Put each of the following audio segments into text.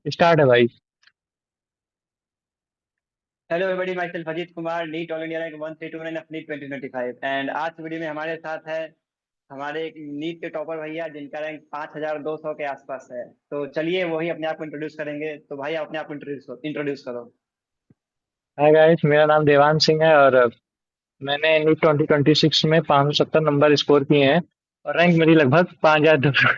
Start है भाई। Hello everybody, my self Ajit Kumar, NEET all India rank 1329 of NEET 2025। And आज की वीडियो में हमारे साथ है हमारे एक नीट के टॉपर भैया जिनका रैंक 5200 के आसपास है। तो चलिए वही अपने आप को इंट्रोड्यूस करेंगे। तो भाई अपने आप को इंट्रोड्यूस करो। हाय गाइस, मेरा नाम देवांश सिंह है और मैंने नीट 2026 में 570 नंबर स्कोर किए हैं और रैंक मेरी लगभग 5200।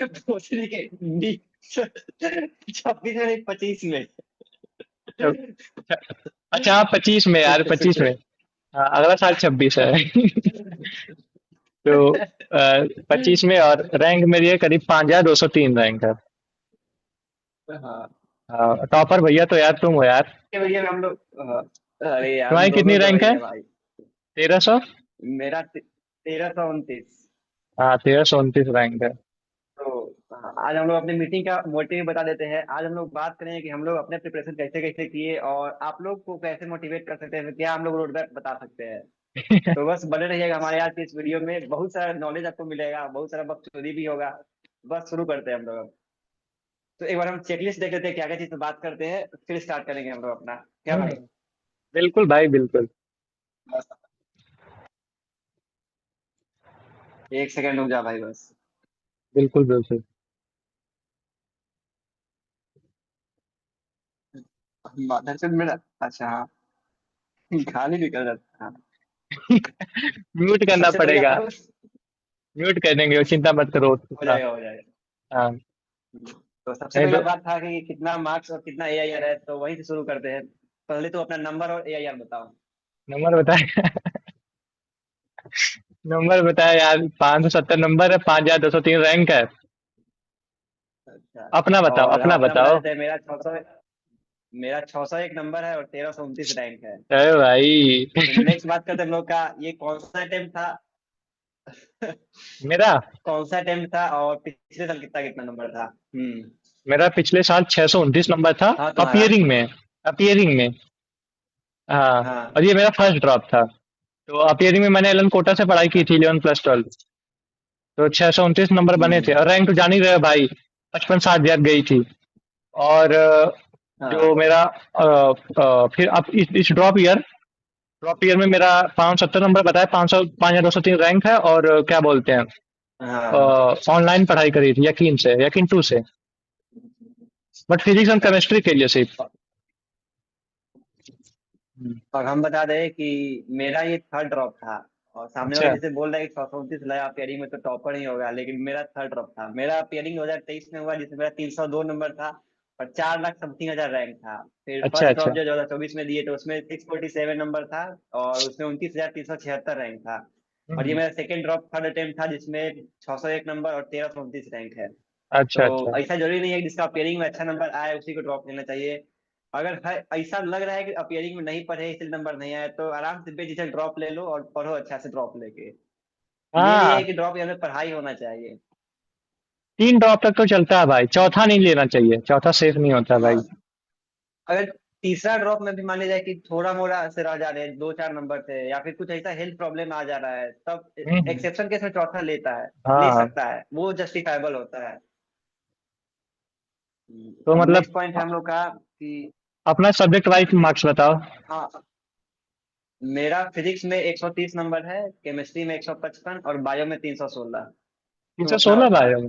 दूसरी के नीट 26 में नहीं, 25 में। अच्छा हाँ, 25 में यार, सूत्र 25 सूत्र। में। हाँ, अगला साल 26 है। तो 25 में और रैंक मेरी है करीब 5203 रैंक है। हाँ, हाँ, टॉपर भैया तो यार तुम हो यार। ये भैया हम लोग अरे यार, हम तुम्हारी कितनी दोनों तो रैंक वही है? है भाई। 1300। मेरा 1329। हाँ, 1329 रैंक है। तो आज हम लोग अपने मीटिंग का मोटिव बता देते हैं। आज हम लोग बात करेंगे कि हम लोग अपने प्रिपरेशन कैसे कैसे किए और आप लोग को कैसे मोटिवेट कर सकते हैं, क्या हम लोग रोड मैप बता सकते हैं। तो बस बने रहिएगा हमारे आज की इस वीडियो में, बहुत सारा नॉलेज आपको मिलेगा, बहुत सारा बकचोदी भी होगा। बस शुरू करते हैं हम लोग अब। तो एक बार हम चेकलिस्ट देख लेते हैं क्या क्या चीज पे बात करते हैं, फिर स्टार्ट करेंगे हम लोग अपना। क्या हम्म, भाई? बिल्कुल भाई बिल्कुल। बस एक सेकंड रुक जा भाई बस। बिल्कुल बिल्कुल। दरअसल मेरा, अच्छा हाँ, खाली निकल जाता है। म्यूट तो करना सबसे पहले पड़ेगा। आपको म्यूट कर देंगे, वो चिंता मत करो हो उतना। जाएगा हो जाएगा। हाँ। तो सबसे नहीं पहले तो बात था कि कितना मार्क्स और कितना एआईआर है, तो वहीं से शुरू करते हैं। पहले तो अपना नंबर और एआईआर बताओ। नंबर बताए। नंबर बताया यार, 570 नंबर है, 5203 रैंक है। अच्छा। अपना बताओ, और हम अपना अपना बता बताओ। देते हैं। मेरा 601 नंबर है और 1329 रैंक है। अरे भाई। तो नेक्स्ट बात करते हैं हम लोग का, ये कौन सा अटेम्प्ट था। मेरा कौन सा अटेम्प्ट था और पिछले साल कितना कितना नंबर था। मेरा पिछले साल 629 नंबर था। हाँ तुम्हारा। अपियरिंग में। अपियरिंग में। हाँ। हाँ। और ये मेरा फर्स्ट ड्रॉप था। तो अपियरिंग में मैंने एलन कोटा से पढ़ाई की थी, 11+12। तो 629 नंबर बने थे हम्म। और रैंक तो जान ही रहे हो भाई। 55,000 गई थी। और जो हाँ मेरा फिर अब इस ड्रॉप ईयर में मेरा 570 नंबर बताया, 500 5203 रैंक है। और क्या बोलते हैं, हाँ। ऑनलाइन पढ़ाई करी थी, यकीन 2 से। बट फिजिक्स एंड अच्छा। केमिस्ट्री के लिए सिर्फ। और हम बता दें कि मेरा ये थर्ड ड्रॉप था। और सामने वाला अच्छा जैसे बोल रहा है कि 629 लाया पेयरिंग में तो टॉपर ही होगा, लेकिन मेरा थर्ड ड्रॉप था। मेरा पेयरिंग 2023 में हुआ जिसमें मेरा 302 नंबर था और 4 लाख समथिंग हजार रैंक था। फिर अच्छा फर्स्ट ड्रॉप अच्छा। जो 2024 में दिए तो उसमें 647 नंबर था और उसमें 29,376 रैंक था। और ये हम्म, मेरा सेकंड ड्रॉप थर्ड अटेम्प्ट था जिसमें 601 नंबर और 1329 रैंक है। अच्छा तो अच्छा। ऐसा जरूरी नहीं है कि जिसका पेयरिंग में अच्छा नंबर आए उसी को ड्रॉप लेना चाहिए। अगर ऐसा लग रहा है कि अपियरिंग में नहीं पढ़े इसलिए नंबर नहीं आया तो आराम से बेझिझक ड्रॉप ले लो और पढ़ो अच्छा से ड्रॉप लेके। मेन ये है हाँ, कि ड्रॉप लेने में पढ़ाई होना चाहिए। 3 ड्रॉप तक तो चलता है भाई, चौथा नहीं लेना चाहिए, चौथा सेफ नहीं होता भाई। हाँ। अगर तीसरा ड्रॉप में भी मान लिया जाए कि थोड़ा मोड़ा से रह जा रहे हैं, 2-4 नंबर से, या फिर कुछ ऐसा हेल्थ प्रॉब्लम आ जा रहा है, तब हम्म, एक्सेप्शन केस में चौथा लेता है। ले हाँ। सकता है, वो जस्टिफाइबल होता है। तो अब मतलब नेक्स्ट पॉइंट है हम लोग का कि अपना सब्जेक्ट वाइज मार्क्स बताओ। हाँ, मेरा फिजिक्स में 130 नंबर है, केमिस्ट्री में 155 और बायो में 316। तुम अपना 316 बताओ। बायो में।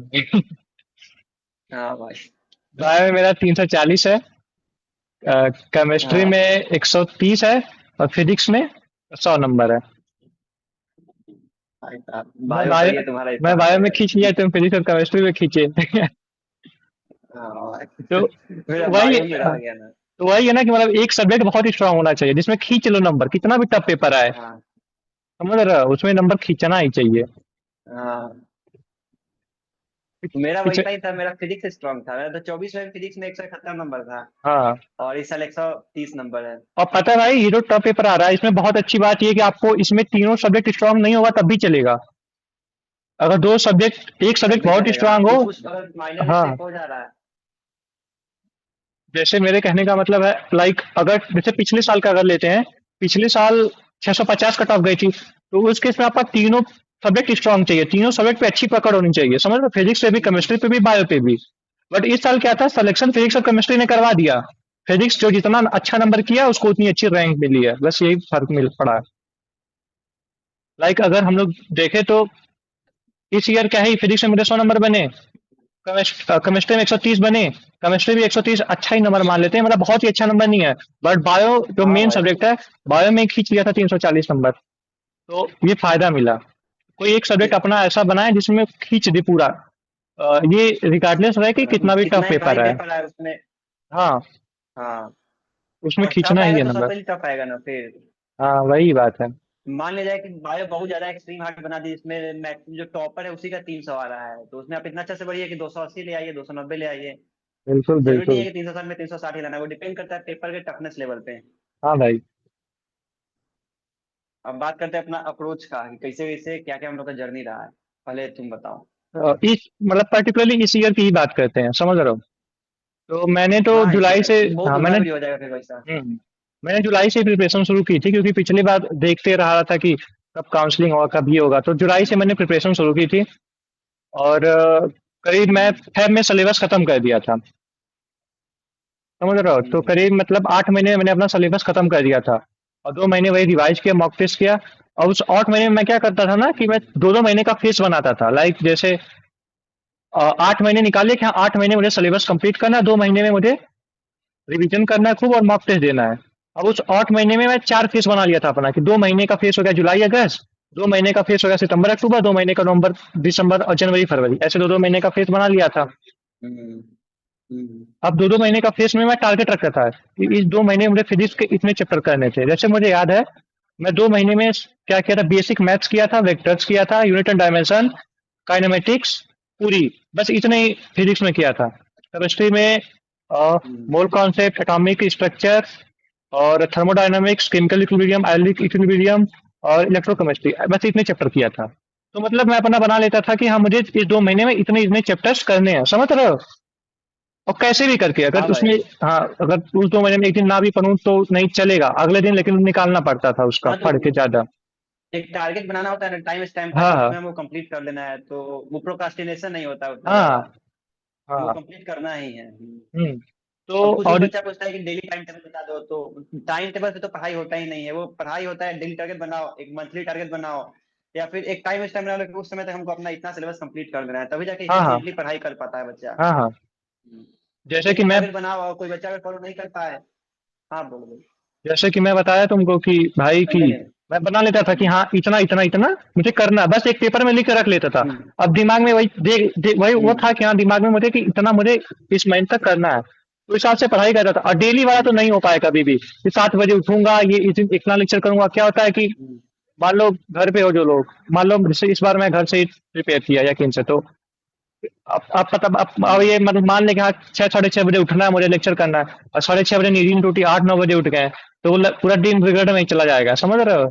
हाँ भाई। बायो में मेरा 340 है। केमिस्ट्री हाँ में 130 है। और फिजिक्स में 100 नंबर है। भाई साहब, मैं बायो बायो सही है तुम्हारा, इसका मैं बायो आंसर में है। खींच लिया, तुम फिजिक्स और केमिस्ट्री में खींचे। हाँ भाई। तो मेरा वही बायो में रह गया ना। तो वही है ना कि मतलब एक सब्जेक्ट बहुत ही स्ट्रांग होना चाहिए जिसमें खींच लो नंबर, कितना भी टफ पेपर आए। हाँ समझ रहे हो, उसमें नंबर खींचना ही चाहिए। हाँ। मेरा पीछे। वैसा ही था, मेरा फिजिक्स स्ट्रांग था। मेरा तो 24 में फिजिक्स में 171 नंबर था हाँ। और इस साल 130 नंबर है। और पता है भाई, हीरो टफ पेपर आ रहा है, इसमें बहुत अच्छी बात ये है कि आपको इसमें तीनों सब्जेक्ट स्ट्रांग नहीं होगा तब भी चलेगा। अगर दो सब्जेक्ट, एक तब सब्जेक्ट भी बहुत चलेगा, हाँ, स्ट्रांग हो। कुछ कुछ अगर माइनर हाँ। मिस्टेक हो जा रहा है। जैसे मेरे कहने का मतलब है, लाइक अगर जैसे पिछले साल का अगर लेते हैं, पिछले साल 650 कट ऑफ गई थी, तो उस केस में आपका तीनों सब्जेक्ट स्ट्रांग चाहिए, तीनों सब्जेक्ट पे अच्छी पकड़ होनी चाहिए, समझ लो, फिजिक्स पे भी, केमिस्ट्री पे भी, बायो पे भी। बट इस साल क्या था, सिलेक्शन फिजिक्स और केमिस्ट्री ने करवा दिया। फिजिक्स जो जितना अच्छा नंबर किया उसको उतनी अच्छी रैंक मिली है, बस यही फर्क मिल पड़ा है। लाइक अगर हम लोग देखें तो इस ईयर क्या है, फिजिक्स में मेरे 100 नंबर बने, केमिस्ट्री में 130 बने। केमिस्ट्री भी 130 अच्छा ही नंबर मान लेते हैं, मतलब बहुत ही अच्छा नंबर नहीं है। बट बायो जो हाँ मेन भाई। सब्जेक्ट है, बायो में खींच लिया था 340 नंबर। तो ये फायदा मिला। कोई एक सब्जेक्ट अपना ऐसा बनाए जिसमें खींच दे पूरा। ये रिगार्डलेस रहे कि कितना भी कितना टफ ही भारी पेपर है। पेपर है उसमें। हाँ, हाँ। उसमें और खींचना टफ ही आएगा है तो नंबर। सबसे टफ आएगा ना फिर। हाँ, वही बात है। मान लिया जाए कि बायो बहुत ज्यादा एक्सट्रीम हार्ड बना दी, जिसमें मैक्सिमम जो टॉपर है उसी का 300 आ रहा है, तो उसमें आप इतना अच्छा से बढ़िए कि 280 ले आइए, 290 ले आइए। बिल्कुल जरूरी नहीं है बिल्कुल। कि 360 में 360 ही लाना, वो डिपेंड करता है पेपर के टफनेस लेवल पे। हाँ भाई। अब बात करते हैं अपना अप्रोच का, कि कैसे कैसे क्या क्या हम लोग का जर्नी रहा है। पहले तुम बताओ। इस मतलब पर्टिकुलरली इस ईयर की ही बात करते हैं, समझ रहे हो। तो मैंने तो हाँ इसी जुलाई ईयर से, बहुत हाँ लंबा मैंने, वीडियो हो जाएगा फिर वैसा। मैंने जुलाई से प्रिपरेशन शुरू की थी, क्योंकि पिछली बार देखते रहा था कि कब काउंसलिंग होगा, कब ये होगा। तो जुलाई से मैंने प्रिपरेशन शुरू की थी। और करीब मैं हम्म, फेब में सिलेबस खत्म कर दिया था, समझ रहे हो। तो हम्म, करीब मतलब 8 महीने में मैंने अपना सिलेबस खत्म कर दिया था। और 2 महीने वही रिवाइज किया, मॉक टेस्ट किया। और उस 8 महीने में मैं क्या करता था ना, कि मैं हम्म, 2 2 महीने का फेस बनाता था। लाइक जैसे 8 महीने निकालिए कि हाँ 8 महीने मुझे सिलेबस कंप्लीट करना है, 2 महीने में मुझे रिवीजन करना है खूब और मॉक टेस्ट देना है। अब उस 8 महीने में मैं 4 फेस बना लिया था अपना, कि 2 महीने का फेस हो गया जुलाई अगस्त, 2 महीने का फेस हो गया सितंबर अक्टूबर, 2 महीने का नवंबर दिसंबर और जनवरी फरवरी, ऐसे 2 2 महीने का फेस बना लिया था। हम्म, हम्म। अब 2 2 महीने का फेस में मैं टारगेट रखता था कि इस 2 महीने में मुझे फिजिक्स के इतने चैप्टर करने थे। जैसे मुझे याद है, मैं 2 महीने में क्या किया था, बेसिक मैथ्स किया था, वेक्टर्स किया था, यूनिट एंड डायमेंशन, काइनेमेटिक्स, पूरी, बस इतने ही फिजिक्स में किया था। केमिस्ट्री में हम्म। मोल कॉन्सेप्ट, एटॉमिक स्ट्रक्चर और thermodynamics, chemical equilibrium, ionic equilibrium और इलेक्ट्रोकेमिस्ट्री, बस इतने चैप्टर किया था। तो मतलब मैं अपना बना लेता था कि हाँ मुझे इस 2 महीने में इतने इतने चैप्टर्स करने हैं, समझ रहे हो। और कैसे भी करके, हाँ अगर उसमें, भाई। हाँ अगर उस 2 महीने में एक दिन ना भी पढूं तो नहीं चलेगा, अगले दिन लेकिन निकालना पड़ता था उसका हाँ तो पढ़ के ज्यादा। एक टारगेट बनाना होता है ना, टाइम स्टैम्प का, हाँ कि हाँ उसमें हमको कंप्लीट कर लेना है, तो वो प्रोक्रास्टिनेशन नहीं होता उतना हाँ ज्यादा। वो हाँ। कंप्लीट करना ही है। हम्म। तो अब कुछ कुछ और, बच्चा पूछता है कि डेली टाइम टेबल बता दो, तो टाइम टेबल से तो पढ़ाई होता ही नहीं है। वो पढ़ाई होता है, डेली टारगेट बनाओ, एक मंथली टारगेट बनाओ, या फिर एक टाइम स्टैम्प बना लो कि उस समय तक हमको अपना इतना सिलेबस कंप्लीट कर देना है, तभी जाके हाँ हाँ इफिशियंटली पढ़ाई कर पाता है बच्चा। हाँ हाँ। जैसे कि डेली मैं टारगेट बनाओ, और कोई बच्चा अगर फॉलो नहीं कर पाए। हाँ बोलो बोलो। जैसे कि मैं बताया तुमको कि भाई कि कंटिन्यू। मैं बना लेता था कि हाँ इतना इतना इतना मुझे करना है, बस एक पेपर में लिख के रख लेता था। हम्म, अब दिमाग में वही वही वो हम्म, था कि हाँ दिमाग में मुझे कि इतना मुझे इस महीने तक करना है, तो इस हिसाब से पढ़ाई करता था। और डेली वाला तो हम्म, नहीं हो पाया कभी भी कि 7 बजे उठूंगा, ये इतना लेक्चर करूंगा। क्या होता है कि हम्म, मान लो घर पे हो जो लोग, मान लो जैसे इस बार मैं घर से ही प्रिपेयर किया यकीन से, तो अब पता अब हम्म, ये मतलब मान लें कि हाँ 6 6:30 बजे उठना है, मुझे लेक्चर करना है, और 6:30 बजे नींद टूटी, 8 9 बजे उठ गए, तो वो पूरा दिन रिग्रेट में ही चला जाएगा, समझ रहे हो।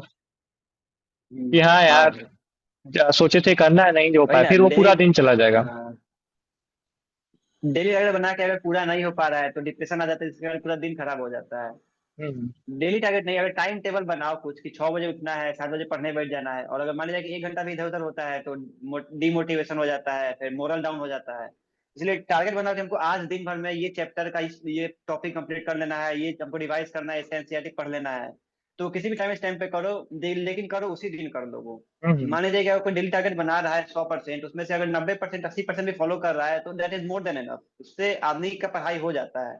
कि हाँ हाँ यार, भाई। सोचे थे करना है, नहीं हो वही पाया, ना फिर वो डेली। पूरा दिन चला जाएगा। हाँ, डेली टारगेट बना के अगर पूरा नहीं हो पा रहा है तो डिप्रेशन आ जाता है, इसके बाद पूरा दिन खराब हो जाता है। हम्म। डेली टारगेट नहीं, अगर टाइम टेबल बनाओ कुछ, कि 6 बजे उठना है, 7 बजे पढ़ने बैठ जाना है, और अगर मान लीजिए कि 1 घंटा भी इधर उधर होता है तो डिमोटिवेशन हो जाता है, फिर मोरल डाउन हो जाता है। इसलिए टारगेट बनाओ कि हमको आज दिन भर में ये चैप्टर का ये टॉपिक कंप्लीट कर लेना है, ये हमको रिवाइज करना है, एनसीईआरटी पढ़ लेना है। तो किसी भी टाइम इस टाइम पे करो, लेकिन करो उसी दिन कर लो वो। हम्म। मान लीजिए कि अगर कोई डेली टारगेट बना रहा है 100%, उसमें से अगर 90% 80% भी फॉलो कर रहा है तो that is more than enough, उससे आदमी का पढ़ाई हो जाता है।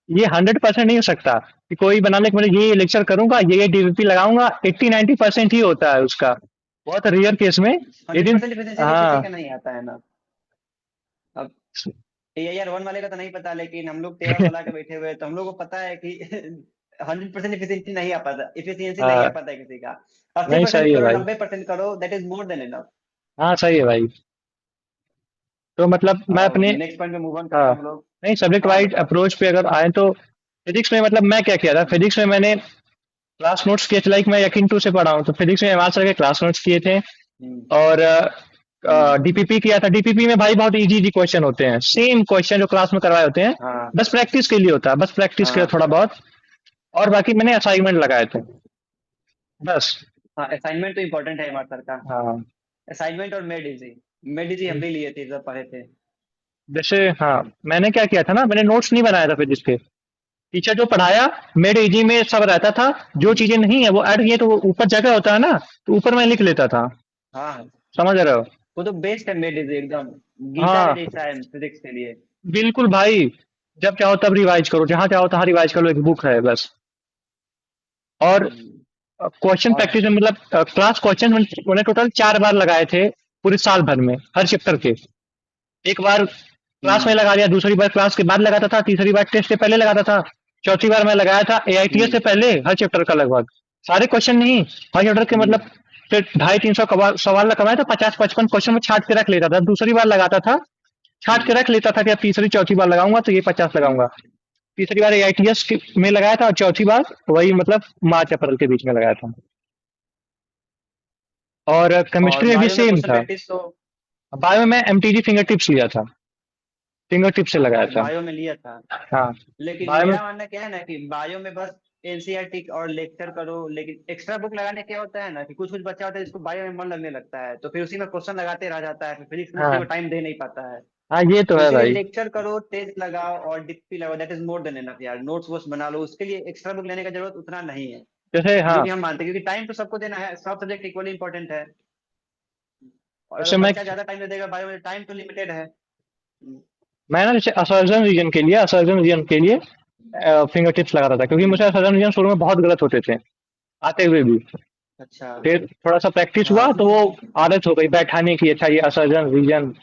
ये 100% नहीं हो सकता कि कोई बनाने के मतलब ये लेक्चर करूंगा, ये डीवीपी लगाऊंगा, 80 90% ही होता है उसका, बहुत रेयर केस में। हंड्रेड लेकिन परसेंट इफिशिएंसी तो किसी हाँ, का नहीं आता है ना। अब AIR 1 वाले का तो नहीं पता, लेकिन हम लोग 13 साल के बैठे हुए हैं, तो हम लोग को पता है कि 100% इफिशिएंसी नहीं आ पाता, इफिशियंसी नहीं आ हाँ, पाता है किसी का। अस्सी नहीं परसेंट सही है करो, भाई। 90% करो, that is more than enough. हाँ सही है भाई। तो मतलब मैं अब अपने, नेक्स्ट पॉइंट पे मूव ऑन करते हाँ हैं हम लोग। नहीं सब्जेक्ट हाँ वाइज बताओ। अप्रोच पे अगर आए तो फिजिक्स में मतलब मैं क्या किया था, हम्म, फिजिक्स में मैंने क्लास नोट्स किए थे। लाइक मैं यकीन टू से पढ़ा हूँ, तो फिजिक्स में एडवांस करके क्लास नोट्स किए थे। हम्म, और हम्म, डीपीपी किया था। डीपीपी में भाई बहुत इजी इजी क्वेश्चन होते हैं, सेम क्वेश्चन जो क्लास में करवाए होते हैं, हाँ, बस प्रैक्टिस के लिए होता है, बस प्रैक्टिस के लिए हाँ, थोड़ा बहुत। और बाकी मैंने असाइनमेंट लगाए थे बस। हाँ। असाइनमेंट तो इम्पोर्टेंट है हमारे सर का। हाँ। असाइनमेंट और मेड इजी। मेड इजी हम भी लिए थे जब पढ़े थे। जैसे हाँ, मैंने क्या किया था ना, मैंने नोट्स नहीं बनाया था फिजिक्स के। टीचर जो पढ़ाया मेरे इजी में सब रहता था। जो चीजें नहीं है वो ऐड किए तो वो ऊपर जगह होता है ना, तो ऊपर मैं लिख लेता था। हाँ हाँ, समझ रहे हो? वो तो बेस्ट है, मेड इज एकदम गीता के हाँ जैसा है फिजिक्स के लिए। बिल्कुल भाई। जब चाहो तब रिवाइज करो, जहां चाहो तहां रिवाइज करो, एक बुक है बस। और हम्म, क्वेश्चन और प्रैक्टिस में मतलब क्लास क्वेश्चन मैंने टोटल 4 बार लगाए थे पूरे साल भर में, हर चैप्टर के। एक बार क्लास में हम्म लगा दिया, दूसरी बार क्लास के बाद लगाता था, तीसरी बार टेस्ट से पहले लगाता था, चौथी बार मैं लगाया था एआईटीएस से हम्म पहले हर चैप्टर का लगभग। सारे क्वेश्चन नहीं, हर चैप्टर के हम्म मतलब 250-300 सवाल लगाए तो 50-55 क्वेश्चन में छाट के रख लेता था, दूसरी बार लगाता था छाट के हम्म रख लेता था कि अब तीसरी चौथी बार लगाऊंगा तो ये 50 लगाऊंगा। तीसरी बार एआईटीएस में लगाया था और चौथी बार वही मतलब मार्च अप्रैल के बीच में लगाया था। और और केमिस्ट्री में भी बायो में सेम क्वेश्चन था। प्रैक्टिस तो। बायो में एमटीजी फिंगर टिप्स लिया था, फिंगर टिप से लगाया अच्छा, था। बायो में लिया था। हाँ लेकिन बायो में। मेरा मानना क्या है ना कि बायो में बस एनसीईआरटी और लेक्चर करो, लेकिन एक्स्ट्रा बुक लगाने क्या होता है ना कि कुछ कुछ बच्चा होता है जिसको बायो में मन लगने लगता है, तो फिर उसी में क्वेश्चन लगाते रह जाता है, फिर फिजिक्स केमिस्ट्री को हाँ टाइम दे नहीं पाता है। हाँ ये तो तो है इसीलिए भाई। लेक्चर करो, टेस्ट लगाओ और डिप्टी लगाओ, that is more than enough यार। नोट्स वोट्स बना लो, उसके लिए एक्स्ट्रा बुक लेने का जरूरत उतना नहीं है, जैसे जो हाँ, कि हम मानते हैं, क्योंकि टाइम तो सबको देना है, सब सब्जेक्ट इक्वली इंपॉर्टेंट है। और अगर जैसे मैं बच्चा ज्यादा टाइम दे देगा बायो में, टाइम तो लिमिटेड है। मैं ना जैसे असर्जन रीजन के लिए, असर्जन रीजन के लिए फिंगर टिप्स लगाता था, क्योंकि मुझे हम्म, असर्जन रीजन शुरू में बहुत गलत होते थे आते हुए भी। अच्छा। फिर थोड़ा सा प्रैक्टिस हुआ हाँ तो वो आदत हो गई बैठाने की। अच्छा ये असर्जन रीजन,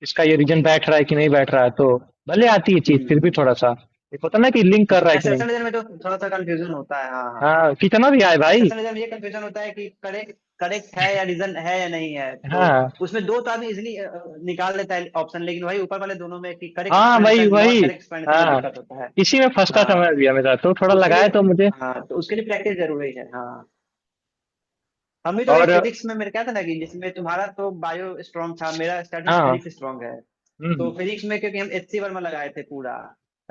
इसका ये रीजन बैठ रहा है कि नहीं बैठ रहा है, तो भले आती है चीज फिर भी हम्म, थोड़ा सा एक होता ना कि लिंक कर रहा है कि नहीं। एसेशन रीजन में तो थोड़ा सा कंफ्यूजन होता है, हाँ हाँ। हाँ कितना भी आए भाई। एसेशन रीजन में ये कंफ्यूजन होता है कि करेक्ट करेक्ट है या रीजन है या नहीं है, तो हाँ उसमें दो तो आदमी इजिली निकाल लेता है ऑप्शन, लेकिन वही ऊपर वाले दोनों में कि करेक्ट हाँ वही एक्सप्लेनेशन नॉट वही। करेक्ट एक्सप्लेनेशन में हाँ दिक्कत होता है। इसी में फंसता था मैं हाँ, भी हमेशा, तो थोड़ा तो उसके लगाए लिए, तो मुझे। हाँ तो उसके लिए प्रैक्टिस जरूरी है, हाँ। हम भी तो वही और फिजिक्स में, मेरे क्या था ना कि जिसमें तुम्हारा तो बायो स्ट्रांग था, मेरा स्टार्टिंग से हाँ। फिजिक्स स्ट्रांग है। तो हम्म। फिजिक्स में क्योंकि हम एचसी वर्मा लगाए थे पूरा,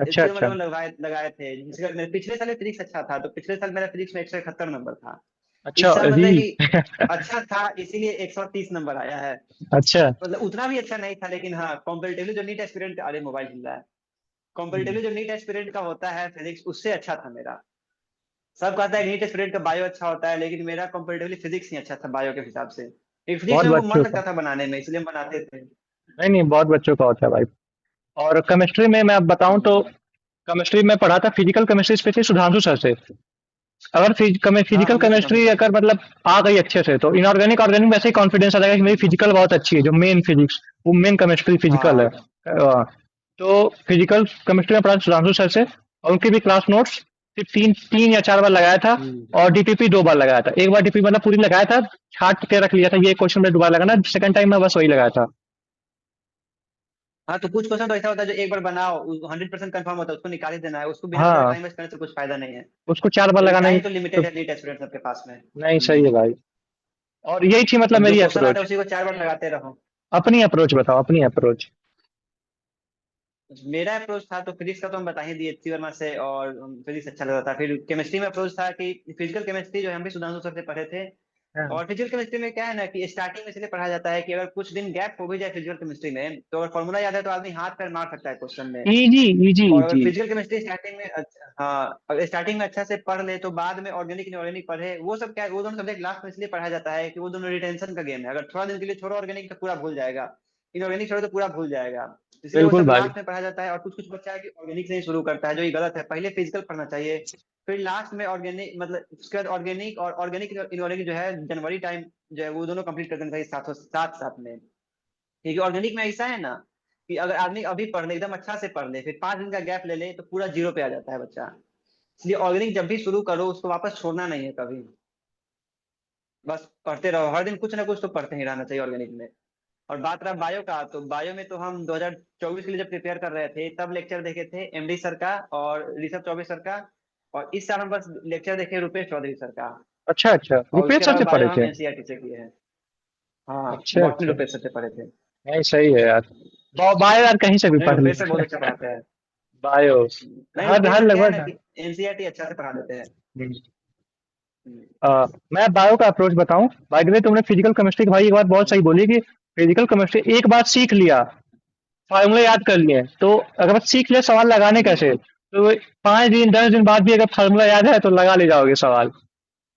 अच्छा एचसी वर्मा अच्छा। जब हम लगाए लगाए थे, जिसका मेरे पिछले साल फिजिक्स अच्छा था, तो पिछले साल मेरा फिजिक्स में 171 नंबर था। अच्छा इस साल अभी। मतलब कि अच्छा था, इसीलिए 130 नंबर आया है। अच्छा। मतलब उतना भी अच्छा नहीं था, लेकिन हाँ कॉम्पेरेटिवली जो नीट एस्पिरेंट, अरे मोबाइल हिल रहा है, हम्म, कॉम्पेरेटिवली जो नीट एस्पिरेंट का होता है फिजिक्स, उससे अच्छा था मेरा। सब कहता है नीट एस्पिरेंट का बायो अच्छा होता है, लेकिन मेरा कॉम्पेरेटिवली फिजिक्स ही अच्छा था बायो के हिसाब से। एक फिजिक्स बहुत में हमको मन बच्चों का। लगता था बनाने में, इसलिए हम बनाते थे। नहीं नहीं बहुत बच्चों का होता है भाई। और केमिस्ट्री में मैं अब बताऊं तो, हम्म, केमिस्ट्री में पढ़ा था physical chemistry specially Sudhanshu sir से। अगर हाँ फिजिकल हम भी सुना केमिस्ट्री सर अगर से। मतलब आ गई अच्छे से तो इनऑर्गेनिक ऑर्गेनिक वैसे ही कॉन्फिडेंस आ जाएगा कि मेरी फिजिकल बहुत अच्छी है, जो मेन फिजिक्स वो मेन केमिस्ट्री फिजिकल है। हाँ तो फिजिकल केमिस्ट्री में पढ़ा था सुधांशु सर से, और उनके भी क्लास नोट्स सिर्फ 3 या 4 बार लगाया था। हम्म, और डीपीपी 2 बार लगाया था, एक बार डीपीपी मतलब पूरी लगाया था, छाट के रख लिया था ये क्वेश्चन में दोबारा लगाना, सेकंड टाइम में बस वही लगाया था। हाँ तो कुछ क्वेश्चन तो ऐसा होता है जो एक बार बनाओ 100% कंफर्म होता है, उसको निकाल ही देना है, उसको बिना ज्यादा हाँ टाइम वेस्ट करने से कुछ फायदा नहीं है, उसको 4 बार क्योंकि लगाना ही टाइम तो तो। लिमिटेड है नीट एस्पिरेंट सबके पास में। नहीं सही है भाई। और यही थी मतलब तो जो मेरी क्वेश्चन आता है अप्रोच। उसी को 4 बार लगाते रहो। अपनी अप्रोच बताओ, अपनी अप्रोच। मेरा अप्रोच था तो फिजिक्स का तो हम बता ही दिए एचसी वर्मा से, और फिजिक्स अच्छा लगता था। फिर केमिस्ट्री में अप्रोच था कि फिजिकल केमिस्ट्री जो हम भी सुधांशु सर से पढ़े थे। हाँ और फिजिकल केमिस्ट्री में क्या है ना कि स्टार्टिंग में इसलिए पढ़ाया जाता है कि अगर कुछ दिन गैप हो भी जाए फिजिकल केमिस्ट्री में, तो अगर फॉर्मूला याद है तो आदमी हाथ पैर मार सकता है क्वेश्चन में। इजी इजी और अगर इजी। फिजिकल केमिस्ट्री स्टार्टिंग में हाँ अगर स्टार्टिंग में अच्छा से पढ़ ले, तो बाद में ऑर्गेनिक इनऑर्गेनिक पढ़े, वो सब क्या है, वो दोनों सब्जेक्ट लास्ट में इसलिए पढ़ाया जाता है कि वो दोनों रिटेंशन का गेम है। अगर थोड़ा दिन के लिए छोड़ो ऑर्गेनिक तो पूरा भूल जाएगा, इनऑर्गेनिक छोड़ो तो पूरा भूल जाएगा। इसलिए वो बिल्कुल सब भाई। लास्ट में पढ़ाया जाता है। और कुछ कुछ बच्चा है कि ऑर्गेनिक से ही शुरू करता है, जो ये गलत है, पहले फिजिकल पढ़ना चाहिए, फिर लास्ट में ऑर्गेनिक, मतलब उसके बाद ऑर्गेनिक, और ऑर्गेनिक इनऑर्गेनिक जो है जनवरी टाइम जो है वो दोनों कंप्लीट कर देना चाहिए साथ साथ में। क्योंकि ऑर्गेनिक में ऐसा है ना कि अगर आदमी अभी पढ़ ले, एकदम अच्छा से पढ़ ले, फिर 5 दिन का गैप ले ले, तो पूरा जीरो पे आ जाता है बच्चा। इसलिए ऑर्गेनिक जब भी शुरू करो उसको वापस छोड़ना नहीं है कभी, बस पढ़ते रहो, हर दिन कुछ ना कुछ तो पढ़ते ही रहना चाहिए ऑर्गेनिक में। और बात रहा बायो का, तो बायो में तो हम 2024 के लिए जब प्रिपेयर कर रहे थे तब लेक्चर देखे थे एमडी सर का और ऋषभ चौबे सर का। और इस साल हम बस लेक्चर देखे रुपेश चौधरी सर का। अच्छा अच्छा और रुपेश उसके सर अलावा से पढ़े बायो हम थे। एनसीईआरटी से किए हैं। हाँ अच्छा बॉटनी अच्छा। रुपेश सर से पढ़े थे। नहीं सही है यार। बायो यार कहीं से भी नहीं पढ़ रुपेश सर बहुत लो। अच्छा पढ़ाते हैं। बायो नहीं हर रुपेश हर सर क्या है ना लगभग। कि एनसीईआरटी अच्छा से पढ़ा देते हैं। हम्म। हम्म, मैं बायो का अप्रोच बताऊं। बाय द वे तुमने फिजिकल केमिस्ट्री की भाई एक बात बहुत सही हम्म, बोली कि फिजिकल केमिस्ट्री एक बार सीख लिया फार्मूला याद कर लिए तो अगर बस सीख ले सवाल लगाने कैसे, तो 5 दिन 10 दिन बाद भी अगर फार्मूला याद है तो लगा ले जाओगे सवाल।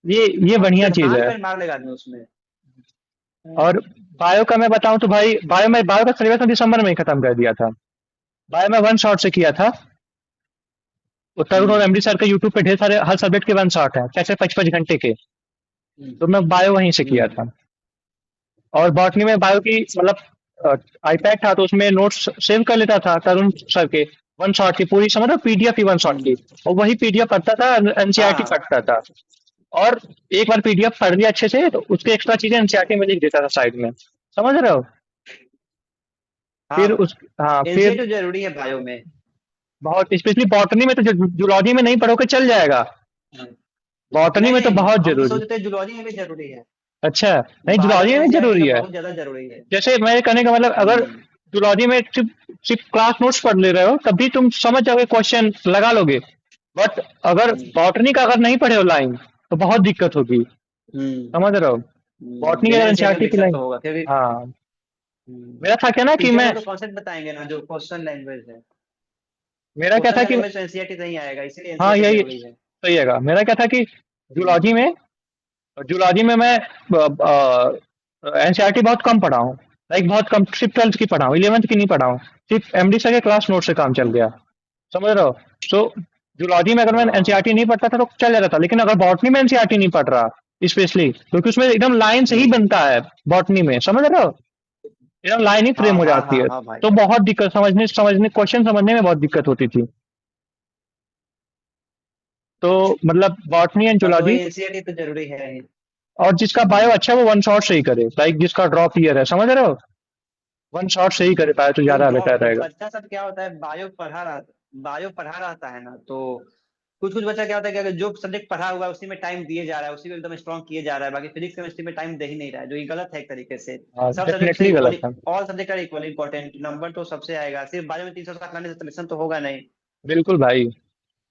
ये हाँ बढ़िया चीज चरहान है। पर मार लगा दूं उसमें। और बायो का मैं बताऊं तो भाई, बायो का सिलेबस में दिसंबर में ही खत्म कर दिया था। बायो में वन शॉट से किया था। वो तरुण और हम्म एमडी सर के यूट्यूब पे ढेर सारे हर सब्जेक्ट के वन शॉट है, कैसे 55 घंटे के। हम्म तो मैं बायो वहीं से किया हम्म था। और बॉटनी में बायो की मतलब आईपैड था तो उसमें नोट्स सेव कर लेता था तरुण सर के। वन शॉट की पूरी समझ लो, पीडीएफ ही वन शॉट की। हम्म, और वही पीडीएफ पढ़ता था, एनसीईआरटी हाँ पढ़ता था। और एक बार पीडीएफ पढ़ लिया अच्छे से तो उसके एक्स्ट्रा चीजें एनसीईआरटी में लिख देता था साइड में। समझ रहे हो। हाँ फिर उस हाँ फिर एनसीईआरटी जरूरी है बायो में। बहुत स्पेशली बॉटनी में तो जूलॉजी में नहीं पढ़ोगे चल जाएगा। हाँ। बॉटनी नहीं में तो नहीं बहुत हम जरूरी। सोचते हैं जूलॉजी में भी जरूरी है। अच्छा। नहीं, बायो जूलॉजी में में एनसीईआरटी जरूरी का है। बहुत ज्यादा जरूरी है। जैसे मेरे कहने का मतलब, अगर हम्म जूलॉजी में सिर्फ सिर्फ क्लास नोट्स पढ़ ले रहे हो तब भी तुम समझ जाओगे, क्वेश्चन लगा लोगे। बट अगर हम्म बॉटनी का अगर नहीं पढ़े हो लाइन तो बहुत दिक्कत होगी। समझ रहे हो। बॉटनी की बिना अगर एनसीईआरटी में एनसीईआरटी की दिक्कत लाइन। तो होगा फिर भी। हाँ। मेरा था क्या ना कि टीचर मैं लोग तो कॉन्सेप्ट बताएंगे ना जो क्वेश्चन लैंग्वेज है। मेरा क्या क्वेश्चन था का कि लैंग्वेज तो एनसीईआरटी से ही आएगा इसीलिए हाँ एनसीईआरटी यही जरूरी है। सही है। मेरा क्या था कि हम्म जूलॉजी में जूलॉजी में मैं एनसीईआरटी बहुत कम पढ़ा हूँ। लाइक बहुत कम, सिर्फ 12th की पढ़ा हूँ, 11th की नहीं पढ़ा हूँ। सिर्फ एमडी सर के क्लास नोट से काम चल हम्म, गया। समझ रहे हो। तो जूलॉजी में अगर मैं हाँ एनसीईआरटी नहीं पढ़ता था तो चल जाता था, लेकिन अगर बॉटनी में एनसीईआरटी नहीं पढ़ रहा स्पेशली, क्योंकि उसमें एकदम लाइन से ही हम्म, बनता है। बॉटनी में समझ रहे हो, एकदम लाइन ही फ्रेम हाँ हो हाँ जाती हाँ है। हाँ भाई। तो बहुत दिक्कत, समझने समझने क्वेश्चन समझने में बहुत दिक्कत होती थी। तो मतलब बॉटनी एंड हाँ तो जूलॉजी। वही एनसीईआरटी तो जरूरी है ही। और जिसका बायो अच्छा है वो वन शॉट से ही करे, लाइक जिसका ड्रॉप ईयर है, समझ रहे हो। वन शॉट से ही करे पाए तो जो ज्यादा ड्रॉप बेटर रहेगा। बच्चा सब क्या होता है बायो पढ़ा रहता है ना तो कुछ कुछ बच्चा क्या होता है कि अगर जो सब्जेक्ट पढ़ा हुआ है उसी में टाइम दिए जा रहा है उसी को एकदम स्ट्रॉन्ग किए जा रहा है बाकी फिजिक्स केमिस्ट्री में टाइम दे ही नहीं रहा है जो ये गलत है एक तरीके से। हाँ, सब सब्जेक्ट से डेफिनेटली गलत इक्वली है। All subject are equally important number तो सबसे आएगा सिर्फ बायो में 360 लाने से सिलेक्शन तो होगा नहीं। बिल्कुल भाई।